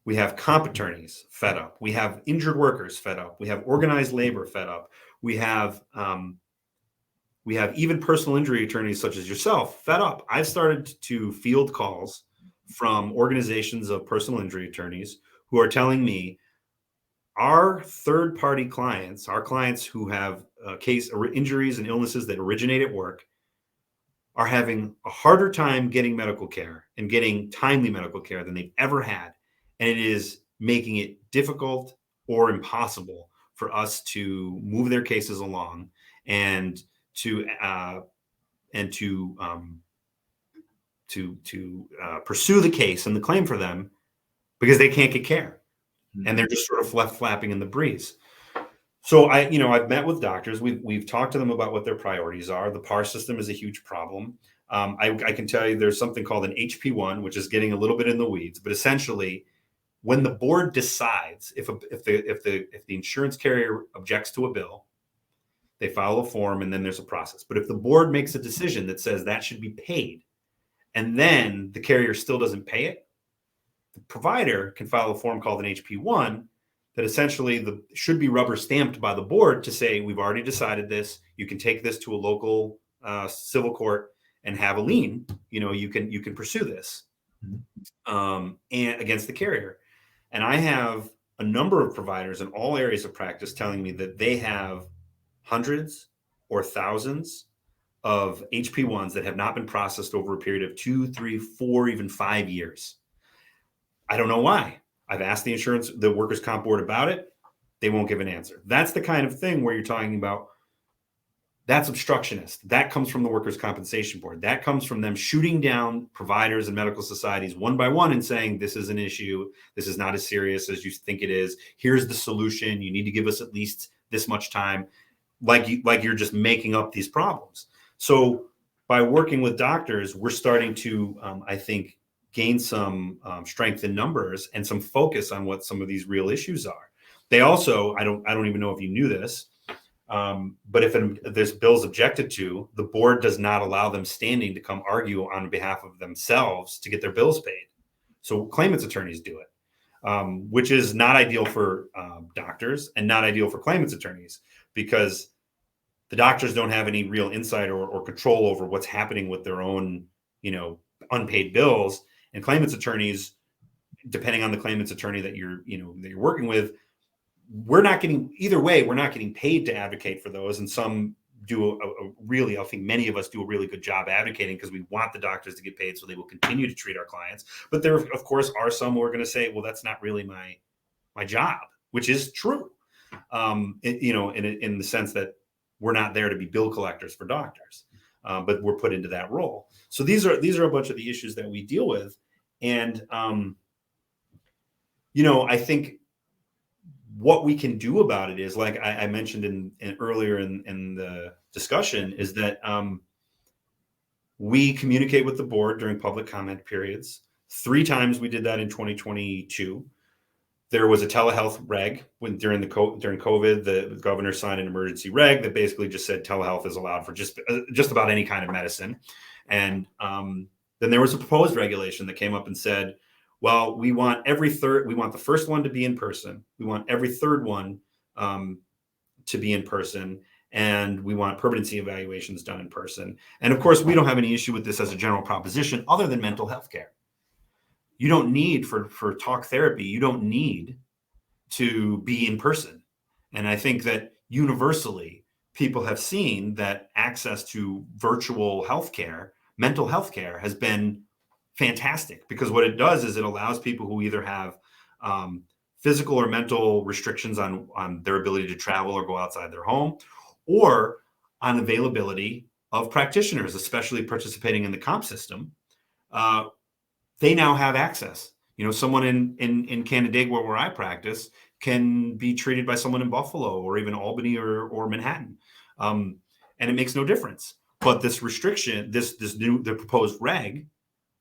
We have comp attorneys fed up. We have injured workers fed up. We have organized labor fed up. We have even personal injury attorneys such as yourself fed up. I've started to field calls from organizations of personal injury attorneys who are telling me our third-party clients, our clients who have injuries and illnesses that originate at work, are having a harder time getting medical care and getting timely medical care than they've ever had. And it is making it difficult or impossible for us to move their cases along and to pursue the case and the claim for them, because they can't get care and they're just sort of left flapping in the breeze. So I've met with doctors. We've talked to them about what their priorities are. The PAR system is a huge problem. I can tell you there's something called an HP1, which is getting a little bit in the weeds. But essentially, when the board decides if the insurance carrier objects to a bill, they file a form and then there's a process. But if the board makes a decision that says that should be paid, and then the carrier still doesn't pay it, the provider can file a form called an HP1 that essentially should be rubber stamped by the board to say, we've already decided this. You can take this to a local civil court and have a lien. You can pursue this and against the carrier. And I have a number of providers in all areas of practice telling me that they have hundreds or thousands of HP1s that have not been processed over a period of 2, 3, 4, even 5 years. I don't know why. I've asked the workers' comp board about it. They won't give an answer. That's the kind of thing where you're talking about, that's obstructionist. That comes from the Workers' Compensation Board. That comes from them shooting down providers and medical societies one by one and saying, this is an issue. This is not as serious as you think it is. Here's the solution. You need to give us at least this much time. Like you're just making up these problems. So by working with doctors, we're starting to, I think, gain some strength in numbers and some focus on what some of these real issues are. They also, I don't even know if you knew this, but if this bill's objected to, the board does not allow them standing to come argue on behalf of themselves to get their bills paid. So claimants' attorneys do it, which is not ideal for doctors and not ideal for claimants' attorneys, because the doctors don't have any real insight or control over what's happening with their own, unpaid bills. And claimants' attorneys, depending on the claimants' attorney that you're working with, we're not getting paid to advocate for those. And some do I think many of us do a really good job advocating because we want the doctors to get paid so they will continue to treat our clients. But there, of course, are some who are going to say, well, that's not really my job, which is true, in the sense that we're not there to be bill collectors for doctors, but we're put into that role. So these are a bunch of the issues that we deal with. And, I think what we can do about it is, like I mentioned earlier in the discussion, is that we communicate with the board during public comment periods. 3 times we did that in 2022. There was a telehealth reg during COVID, the governor signed an emergency reg that basically just said telehealth is allowed for just about any kind of medicine. And then there was a proposed regulation that came up and said, well, we want the first one to be in person. We want every third one to be in person. And we want permanency evaluations done in person. And of course, we don't have any issue with this as a general proposition other than mental health care. You don't need for talk therapy, you don't need to be in person. And I think that universally, people have seen that access to virtual healthcare, mental health care, has been fantastic, because what it does is it allows people who either have physical or mental restrictions on their ability to travel or go outside their home, or on availability of practitioners, especially participating in the comp system, they now have access. Someone in Canandaigua, where I practice, can be treated by someone in Buffalo or even Albany or Manhattan, and it makes no difference. But this restriction, the proposed reg,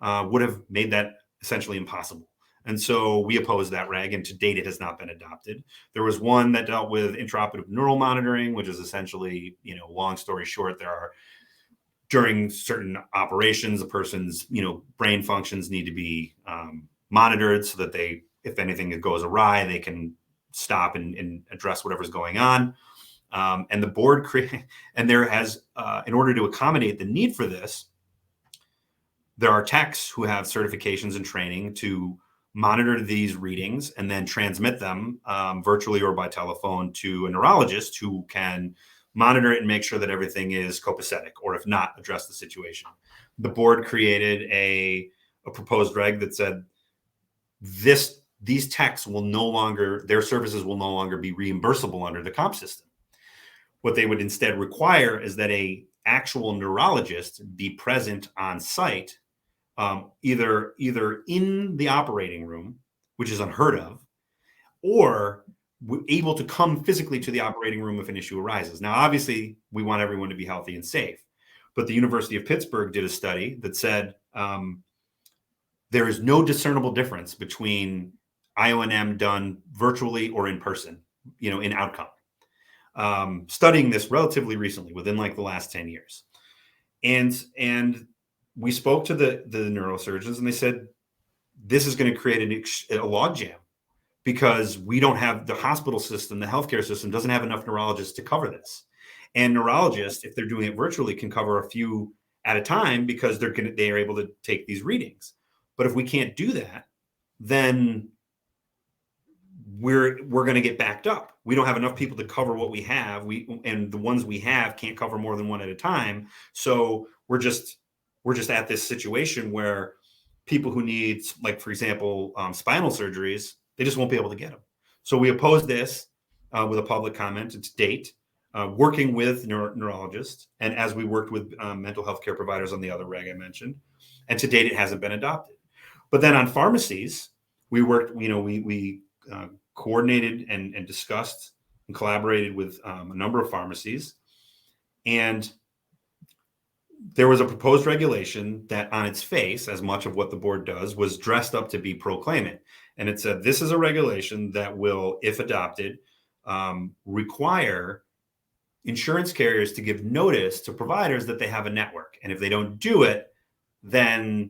would have made that essentially impossible. And so we opposed that reg, and to date it has not been adopted. There was one that dealt with intraoperative neural monitoring, which is essentially, long story short, during certain operations, a person's, brain functions need to be monitored so that if anything goes awry, they can stop and address whatever's going on. And the board and there has, in order to accommodate the need for this, there are techs who have certifications and training to monitor these readings and then transmit them virtually or by telephone to a neurologist who can monitor it and make sure that everything is copacetic, or if not, address the situation. The board created a proposed reg that said these techs their services will no longer be reimbursable under the comp system. What they would instead require is that a actual neurologist be present on site, either in the operating room, which is unheard of, or able to come physically to the operating room if an issue arises. Now, obviously, we want everyone to be healthy and safe, but the University of Pittsburgh did a study that said there is no discernible difference between IONM done virtually or in person, in outcome. Studying this relatively recently, within like the last 10 years. And we spoke to the neurosurgeons, and they said, this is going to create a logjam, because we don't have the hospital system, the healthcare system doesn't have enough neurologists to cover this. And neurologists, if they're doing it virtually, can cover a few at a time because they are able to take these readings. But if we can't do that, then we're going to get backed up. We don't have enough people to cover what we have. And the ones we have can't cover more than one at a time. So we're just at this situation where people who need, like, for example, spinal surgeries, they just won't be able to get them. So we oppose this with a public comment to date, working with neurologists, and as we worked with mental health care providers on the other reg I mentioned, and to date it hasn't been adopted. But then on pharmacies, we worked, we coordinated and discussed and collaborated with a number of pharmacies, and there was a proposed regulation that on its face, as much of what the board does, was dressed up to be pro-claimant. And it said, this is a regulation that will, if adopted, require insurance carriers to give notice to providers that they have a network. And if they don't do it, then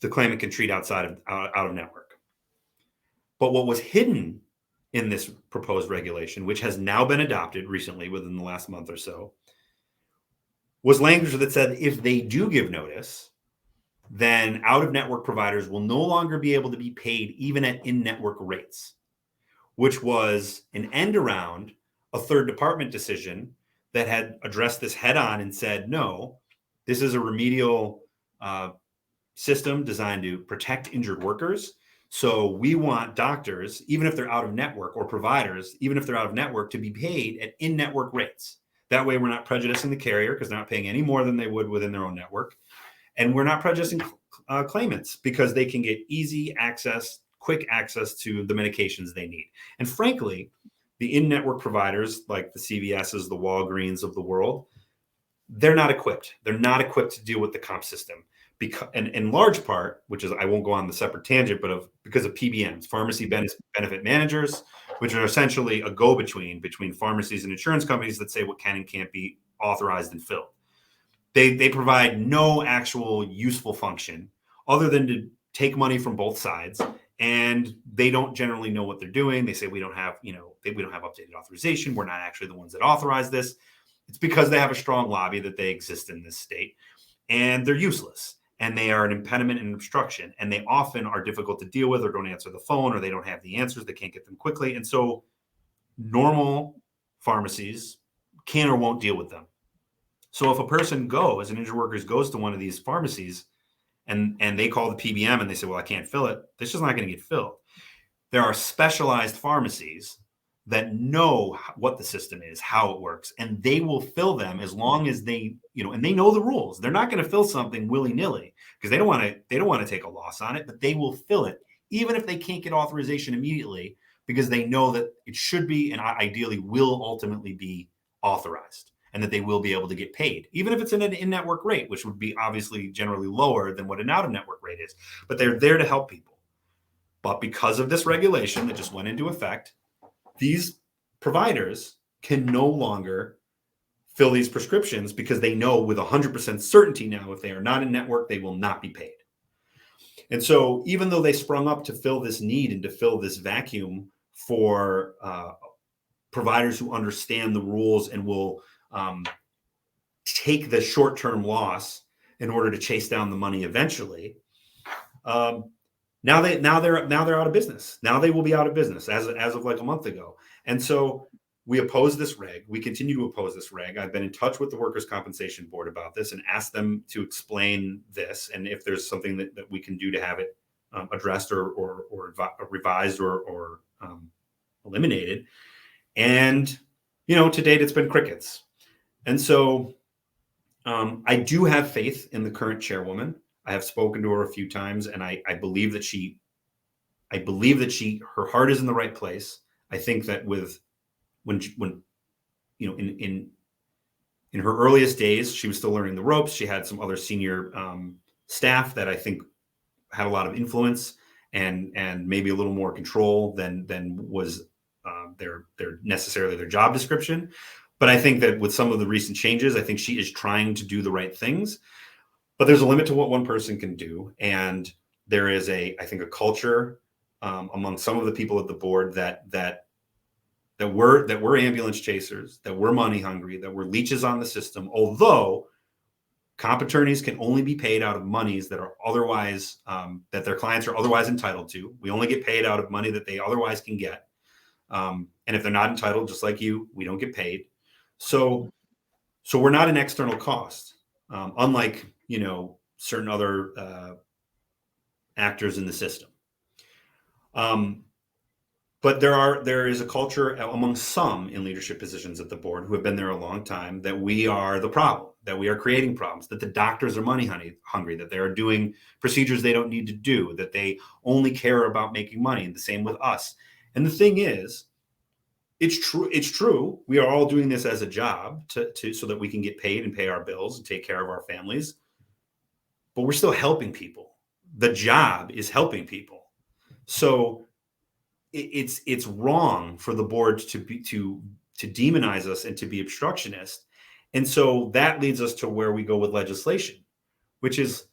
the claimant can treat out of network. But what was hidden in this proposed regulation, which has now been adopted recently within the last month or so, was language that said if they do give notice, then out-of-network providers will no longer be able to be paid even at in-network rates, which was an end around a third department decision that had addressed this head-on and said, no, this is a remedial system designed to protect injured workers. So we want doctors, even if they're out of network, or providers, even if they're out of network, to be paid at in-network rates. That way we're not prejudicing the carrier because they're not paying any more than they would within their own network. And we're not prejudicing claimants because they can get easy access, quick access to the medications they need. And frankly, the in-network providers like the CVSs, the Walgreens of the world, they're not equipped. They're not equipped to deal with the comp system. Because, and in large part, which is, I won't go on the separate tangent, but because of PBMs, pharmacy benefit managers, which are essentially a go-between between pharmacies and insurance companies that say what can and can't be authorized and filled. They provide no actual useful function other than to take money from both sides, and they don't generally know what they're doing. They say we don't have updated authorization. We're not actually the ones that authorize this. It's because they have a strong lobby that they exist in this state, and they're useless. And they are an impediment and an obstruction, and they often are difficult to deal with, or don't answer the phone, or they don't have the answers. They can't get them quickly. And so normal pharmacies can or won't deal with them. So if a person an injured worker goes to one of these pharmacies and they call the PBM and they say, well, I can't fill it, this is not going to get filled. There are specialized pharmacies that know what the system is, how it works, and they will fill them as long as they, and they know the rules. They're not going to fill something willy-nilly because they don't want to take a loss on it, but they will fill it even if they can't get authorization immediately because they know that it should be and ideally will ultimately be authorized and that they will be able to get paid, even if it's an in-network rate, which would be obviously generally lower than what an out-of-network rate is. But they're there to help people. But because of this regulation that just went into effect, these providers can no longer fill these prescriptions because they know with 100% certainty now, if they are not in network, they will not be paid. And so even though they sprung up to fill this need and to fill this vacuum for providers who understand the rules and will take the short-term loss in order to chase down the money eventually, now they're out of business. Now they will be out of business as of like a month ago. And so we oppose this reg. We continue to oppose this reg. I've been in touch with the Workers' Compensation Board about this and asked them to explain this and if there's something that we can do to have it addressed or revised or eliminated. And to date, it's been crickets. And so I do have faith in the current chairwoman. I have spoken to her a few times, and I believe that her heart is in the right place. I think that when in her earliest days, she was still learning the ropes. She had some other senior staff that I think had a lot of influence and maybe a little more control than was their job description. But I think that with some of the recent changes, I think she is trying to do the right things. But there's a limit to what one person can do, and there is I think a culture among some of the people at the board that we're ambulance chasers, that we're money hungry, that we're leeches on the system. Although comp attorneys can only be paid out of monies that are otherwise that their clients are otherwise entitled to. We only get paid out of money that they otherwise can get, and if they're not entitled, just like you, we don't get paid. So we're not an external cost, unlike certain other actors in the system. But there is a culture among some in leadership positions at the board who have been there a long time that we are the problem, that we are creating problems, that the doctors are money hungry, that they are doing procedures they don't need to do, that they only care about making money, and the same with us. And the thing is, it's true. We are all doing this as a job so that we can get paid and pay our bills and take care of our families. But we're still helping people. The job is helping people. So it's wrong for the board to demonize us and to be obstructionist. And so that leads us to where we go with legislation, which is,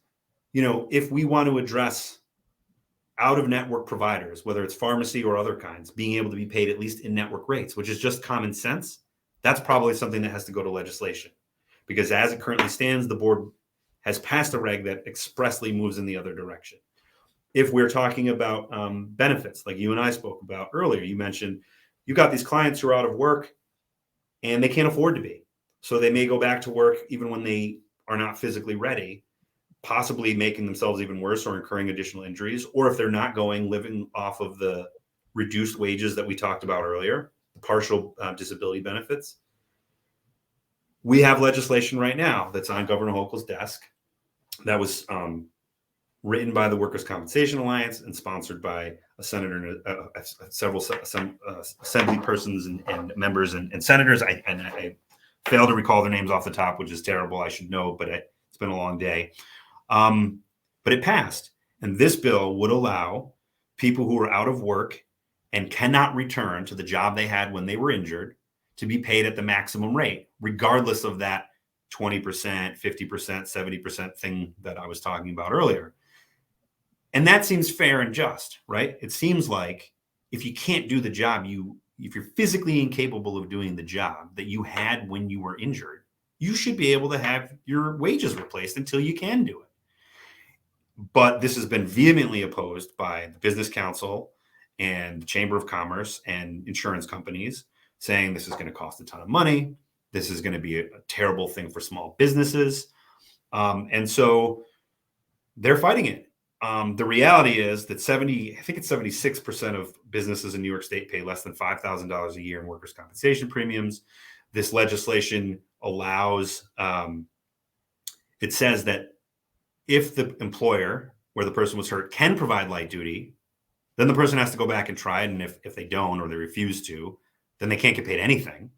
if we want to address out-of-network providers, whether it's pharmacy or other kinds, being able to be paid at least in network rates, which is just common sense, that's probably something that has to go to legislation. Because as it currently stands, the board has passed a reg that expressly moves in the other direction. If we're talking about benefits, like you and I spoke about earlier, you mentioned you got these clients who are out of work and they can't afford to be. So they may go back to work even when they are not physically ready, possibly making themselves even worse or incurring additional injuries. Or if they're not going, living off of the reduced wages that we talked about earlier, the partial disability benefits. We have legislation right now that's on Governor Hochul's desk that was written by the Workers' Compensation Alliance and sponsored by a senator, several assembly persons and members and senators. I fail to recall their names off the top, which is terrible. I should know, but it's been a long day. But it passed. And this bill would allow people who are out of work and cannot return to the job they had when they were injured to be paid at the maximum rate, regardless of that 20%, 50%, 70% thing that I was talking about earlier. And that seems fair and just, right? It seems like if you can't do the job, if you're physically incapable of doing the job that you had when you were injured, you should be able to have your wages replaced until you can do it. But this has been vehemently opposed by the Business Council and the Chamber of Commerce and insurance companies, saying this is going to cost a ton of money. This is going to be a terrible thing for small businesses. And so they're fighting it. the reality is that I think it's 76% of businesses in New York State pay less than $5,000 a year in workers' compensation premiums. This legislation allows, it says that if the employer where the person was hurt can provide light duty, then the person has to go back and try it. And if they don't, or they refuse to, then they can't get paid anything.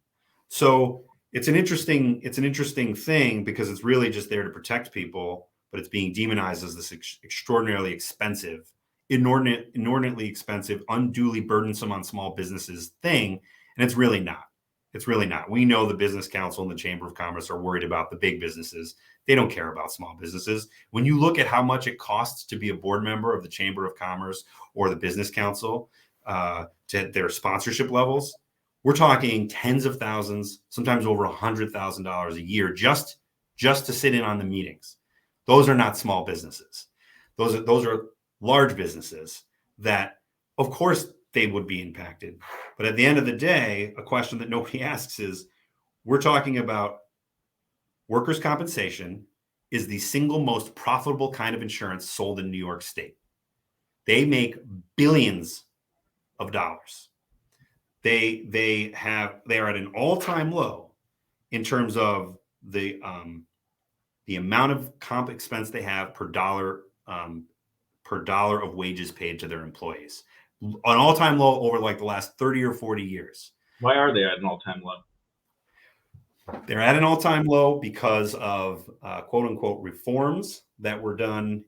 So it's an interesting thing because it's really just there to protect people, but it's being demonized as this extraordinarily expensive, inordinately expensive, unduly burdensome on small businesses thing. And it's really not. It's really not. We know the Business Council and the Chamber of Commerce are worried about the big businesses. They don't care about small businesses. When you look at how much it costs to be a board member of the Chamber of Commerce or the Business Council, to their sponsorship levels, we're talking tens of thousands, sometimes over $100,000 a year just to sit in on the meetings. Those are not small businesses. Those are large businesses that, of course, they would be impacted. But at the end of the day, a question that nobody asks is, we're talking about workers' compensation is the single most profitable kind of insurance sold in New York State. They make billions of dollars. They are at an all-time low in terms of the amount of comp expense they have per dollar of wages paid to their employees. An all-time low over like the last 30 or 40 years.
Why are they at an all-time low?
They're at an all-time low because of quote unquote reforms that were done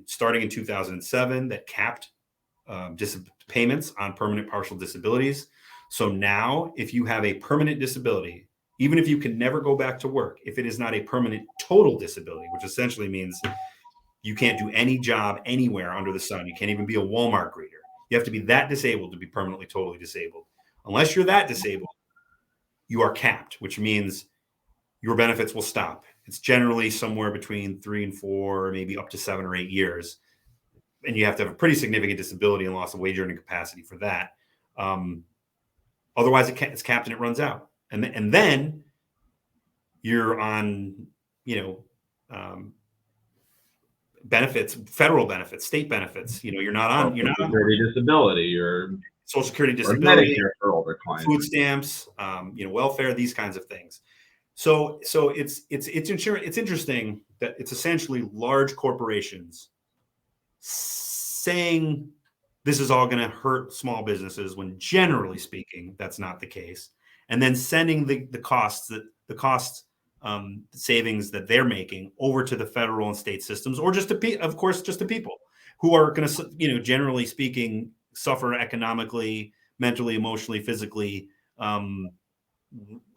starting in 2007 that capped payments on permanent partial disabilities. So now if you have a permanent disability, even if you can never go back to work, if it is not a permanent total disability, which essentially means you can't do any job anywhere under the sun. You can't even be a Walmart greeter. You have to be that disabled to be permanently totally disabled. Unless you're that disabled, you are capped, which means your benefits will stop. It's generally somewhere between 3 and 4, maybe up to 7 or 8 years. And you have to have a pretty significant disability and loss of wage earning capacity for that. Otherwise, it's capped and it runs out. And then you're on, benefits, federal benefits, state benefits. You're not on
disability, your
Social Security disability,
Medicare for older clients,
food stamps, welfare, these kinds of things. So it's interesting that it's essentially large corporations saying this is all going to hurt small businesses when generally speaking that's not the case, and then sending the cost savings that they're making over to the federal and state systems, or just to people who are going to, generally speaking, suffer economically, mentally, emotionally, physically,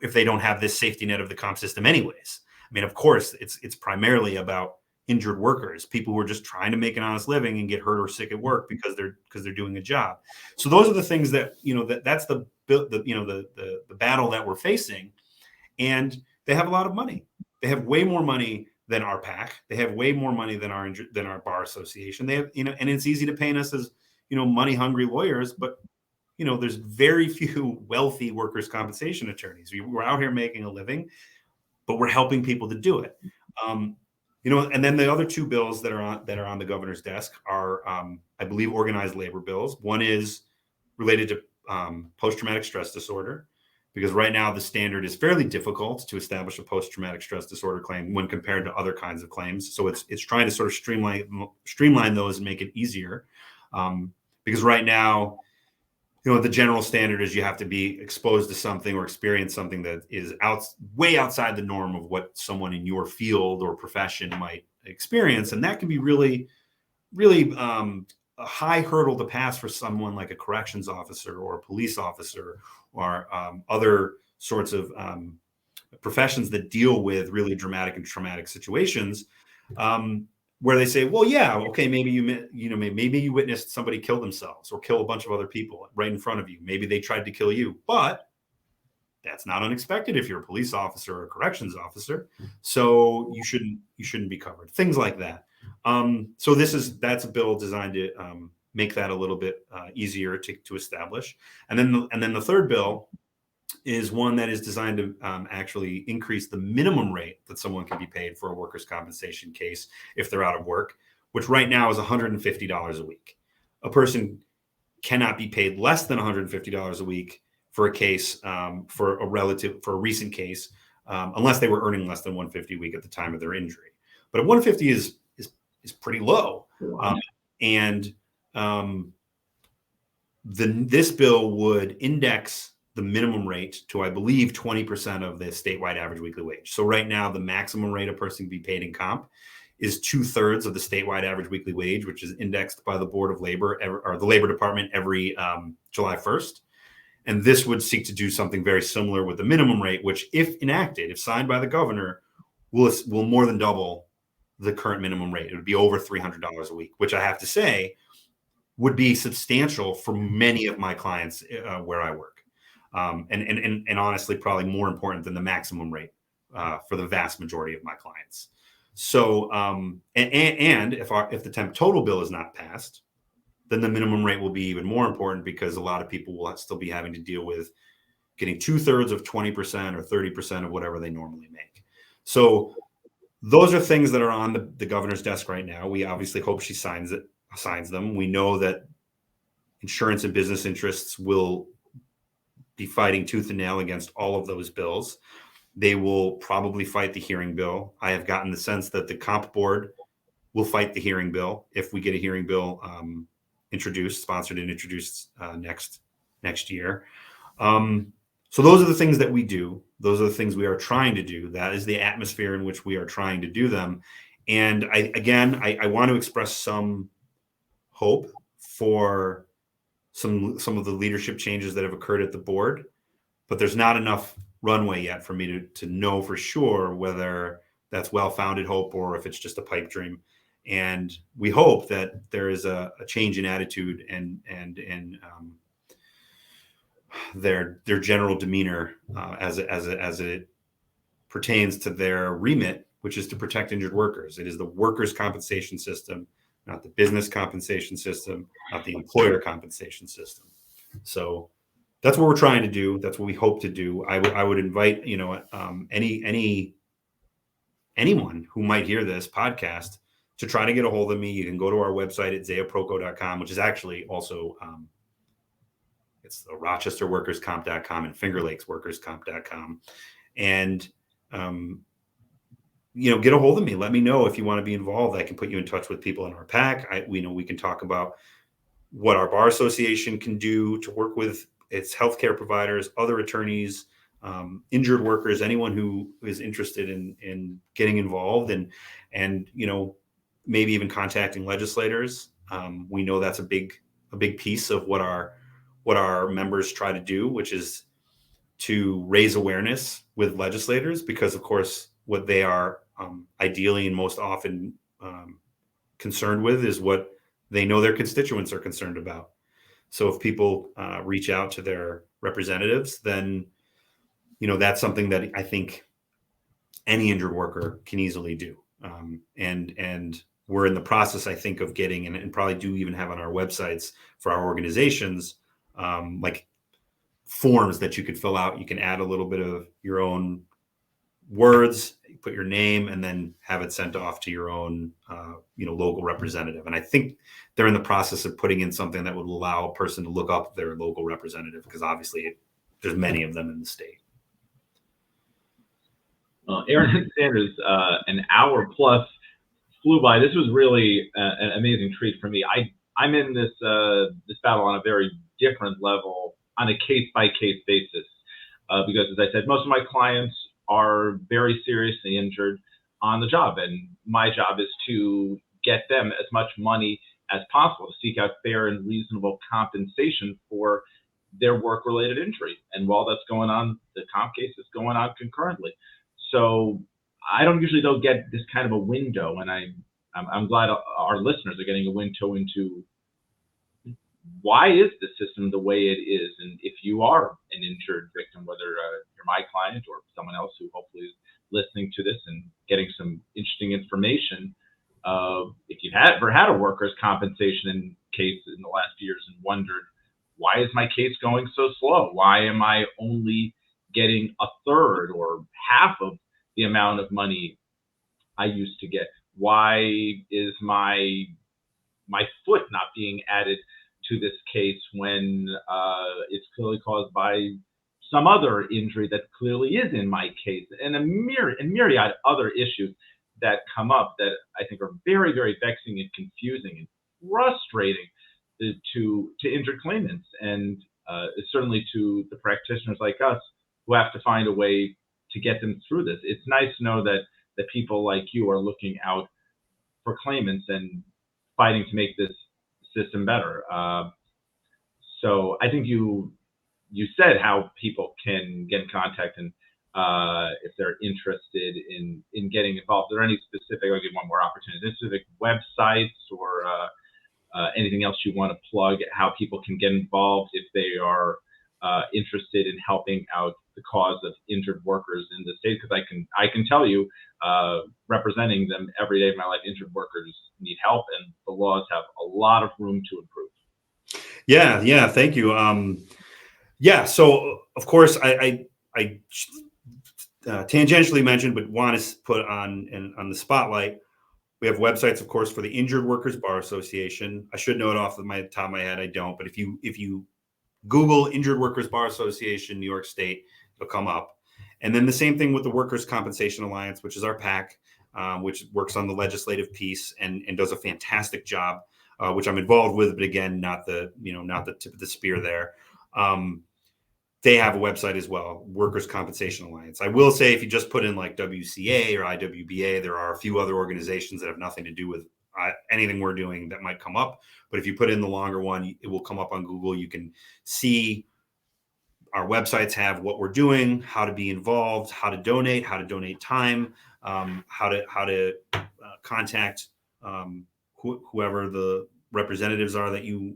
if they don't have this safety net of the comp system anyways. I mean, of course, it's primarily about injured workers, people who are just trying to make an honest living and get hurt or sick at work because they're doing a job. So those are the things that, that's the battle that we're facing. And they have a lot of money. They have way more money than our PAC. They have way more money than our bar association. They have, and it's easy to paint us as, money hungry lawyers, but there's very few wealthy workers' compensation attorneys. We're out here making a living, but we're helping people to do it. And then the other two bills that are on the governor's desk are, I believe, organized labor bills. One is related to post-traumatic stress disorder, because right now the standard is fairly difficult to establish a post-traumatic stress disorder claim when compared to other kinds of claims. So it's trying to sort of streamline those and make it easier. Because right now, the general standard is you have to be exposed to something or experience something that is way outside the norm of what someone in your field or profession might experience. And that can be really, really a high hurdle to pass for someone like a corrections officer or a police officer or other sorts of professions that deal with really dramatic and traumatic situations, where they say, well, yeah, okay, maybe you witnessed somebody kill themselves or kill a bunch of other people right in front of you. Maybe they tried to kill you, but that's not unexpected if you're a police officer or a corrections officer. So you shouldn't be covered. Things like that. So that's a bill designed to make that a little bit easier to establish. And then the third bill is one that is designed to actually increase the minimum rate that someone can be paid for a workers' compensation case if they're out of work, which right now is $150 a week. A person cannot be paid less than $150 a week for a case, for a recent case, unless they were earning less than $150 a week at the time of their injury. But at $150 is pretty low, and this bill would index the minimum rate to, I believe, 20% of the statewide average weekly wage. So right now, the maximum rate a person can be paid in comp is 2/3 of the statewide average weekly wage, which is indexed by the Board of Labor or the Labor Department every July 1st. And this would seek to do something very similar with the minimum rate, which, if enacted, if signed by the governor, will more than double the current minimum rate. It would be over $300 a week, which I have to say would be substantial for many of my clients where I work. And honestly, probably more important than the maximum rate for the vast majority of my clients. So, and if the temp total bill is not passed, then the minimum rate will be even more important, because a lot of people will still be having to deal with getting 2/3 of 20% or 30% of whatever they normally make. So those are things that are on the governor's desk right now. We obviously hope she signs them. We know that insurance and business interests will be fighting tooth and nail against all of those bills. They will probably fight the hearing bill. I have gotten the sense that the comp board will fight the hearing bill if we get a hearing bill sponsored and introduced next year. So those are the things that we do. Those are the things we are trying to do. That is the atmosphere in which we are trying to do them. And I want to express some hope for some of the leadership changes that have occurred at the board, but there's not enough runway yet for me to know for sure whether that's well-founded hope or if it's just a pipe dream. And we hope that there is a change in attitude and in their general demeanor as it pertains to their remit, which is to protect injured workers. It is the workers' compensation system, not the business compensation system, not the employer compensation system. So that's what we're trying to do. That's what we hope to do. I would invite, anyone who might hear this podcast to try to get a hold of me. You can go to our website at Zea-u-Pro-co.com, which is actually also it's the RochesterWorkersComp.com and Finger Lakes WorkersComp.com, and get a hold of me. Let me know if you want to be involved. I can put you in touch with people in our PAC. We can talk about what our bar association can do to work with its healthcare providers, other attorneys, injured workers, anyone who is interested in getting involved, and maybe even contacting legislators. We know that's a big piece of what our members try to do, which is to raise awareness with legislators, because of course what they are ideally and most often concerned with is what they know their constituents are concerned about. So if people reach out to their representatives, then that's something that I think any injured worker can easily do. And we're in the process, I think, of getting, and probably do even have on our websites for our organizations, like forms that you could fill out. You can add a little bit of your own words, put your name, and then have it sent off to your own, local representative. And I think they're in the process of putting in something that would allow a person to look up their local representative, because obviously there's many of them in the state.
Well, Aaron and Sanders, an hour plus flew by. This was really an amazing treat for me. I'm in this battle on a very different level, on a case-by-case basis, because, as I said, most of my clients are very seriously injured on the job, and my job is to get them as much money as possible, to seek out fair and reasonable compensation for their work-related injury. And while that's going on, the comp case is going on concurrently. So I don't usually get this kind of a window, and I'm glad our listeners are getting a window into why is the system the way it is. And if you are an injured victim, whether you're my client or someone else who hopefully is listening to this and getting some interesting information, if you've ever had a workers' compensation case in the last few years and wondered, why is my case going so slow? Why am I only getting a third or half of the amount of money I used to get? why is my foot not being added to this case when it's clearly caused by some other injury that clearly is in my case, and a myriad other issues that come up that I think are very, very vexing and confusing and frustrating to injured claimants, and certainly to the practitioners like us who have to find a way to get them through this. It's nice to know that people like you are looking out for claimants and fighting to make this system better. So I think you said how people can get in contact and if they're interested in getting involved. Are there any specific, I'll give one more opportunity, specific websites or anything else you want to plug, how people can get involved if they are interested in helping out the cause of injured workers in the state? Because I can tell you, representing them every day of my life, injured workers need help, and the laws have a lot of room to improve.
Yeah, thank you. So of course I tangentially mentioned, but want to put on the spotlight. We have websites, of course, for the Injured Workers Bar Association. I should know it off the top of my head. I don't, but if you Google Injured Workers Bar Association, New York State, it'll come up. And then the same thing with the Workers' Compensation Alliance, which is our PAC, which works on the legislative piece and does a fantastic job, which I'm involved with, but again, not the tip of the spear there. They have a website as well, Workers' Compensation Alliance. I will say, if you just put in like WCA or IWBA, there are a few other organizations that have nothing to do with anything we're doing that might come up. But if you put in the longer one, it will come up on Google. You can see our websites have what we're doing, how to be involved, how to donate time, how to contact whoever the representatives are that you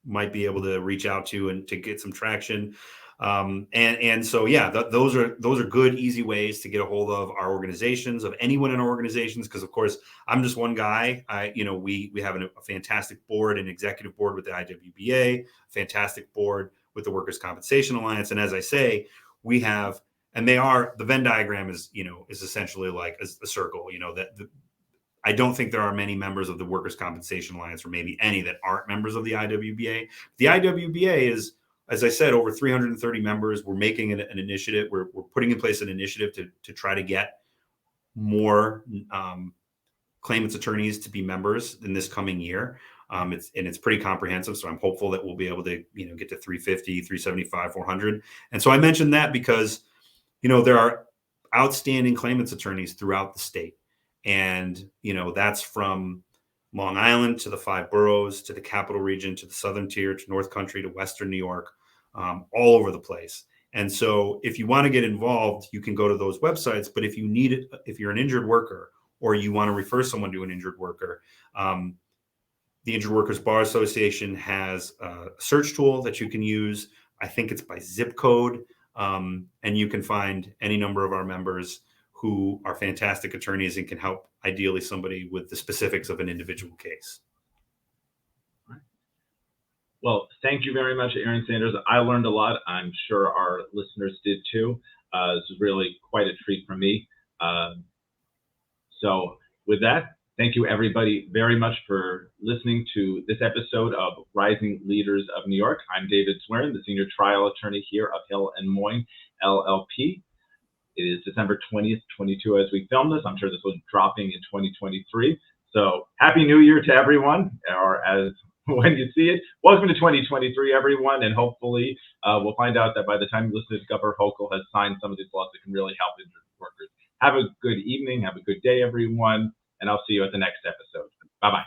might be able to reach out to and to get some traction. And so, those are good, easy ways to get a hold of our organizations, of anyone in our organizations. Because of course, I'm just one guy. We have a fantastic board, an executive board with the IWBA, fantastic board with the Workers' Compensation Alliance. And as I say, we have, and the Venn diagram is essentially like a circle, I don't think there are many members of the Workers' Compensation Alliance, or maybe any, that aren't members of the IWBA. The IWBA is, as I said, over 330 members. We're making an initiative. We're putting in place an initiative to try to get more claimants attorneys to be members in this coming year. It's pretty comprehensive. So I'm hopeful that we'll be able to, get to 350, 375, 400. And so I mentioned that because, there are outstanding claimants attorneys throughout the state. And, that's from Long Island to the 5 boroughs, to the Capital Region, to the Southern Tier, to North Country, to Western New York, all over the place. And so if you want to get involved, you can go to those websites. But if you need it, if you're an injured worker, or you want to refer someone to an injured worker, the Injured Workers Bar Association has a search tool that you can use. I think it's by zip code. And you can find any number of our members who are fantastic attorneys and can help, ideally, somebody with the specifics of an individual case.
All right. Well, thank you very much, Aaron Sanders. I learned a lot. I'm sure our listeners did too. This is really quite a treat for me. So with that, thank you everybody very much for listening to this episode of Rising Leaders of New York. I'm David Swerin, the senior trial attorney here of Hill and Moin, LLP. It is December 20th, 2022 as we film this. I'm sure this will be dropping in 2023. So Happy New Year to everyone, or as when you see it, welcome to 2023, everyone. And hopefully we'll find out that by the time you listen to Governor Hochul has signed some of these laws that can really help injured workers. Have a good evening. Have a good day, everyone. And I'll see you at the next episode. Bye-bye.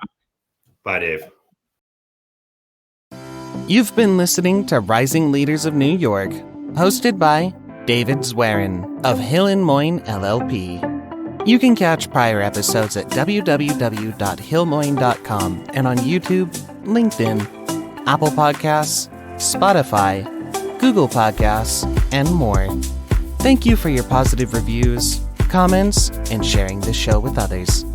Bye, Dave.
You've been listening to Rising Leaders of New York, hosted by David Swerin of Hill and Moin, LLP. You can catch prior episodes at www.hillmoin.com and on YouTube, LinkedIn, Apple Podcasts, Spotify, Google Podcasts, and more. Thank you for your positive reviews, comments, and sharing this show with others.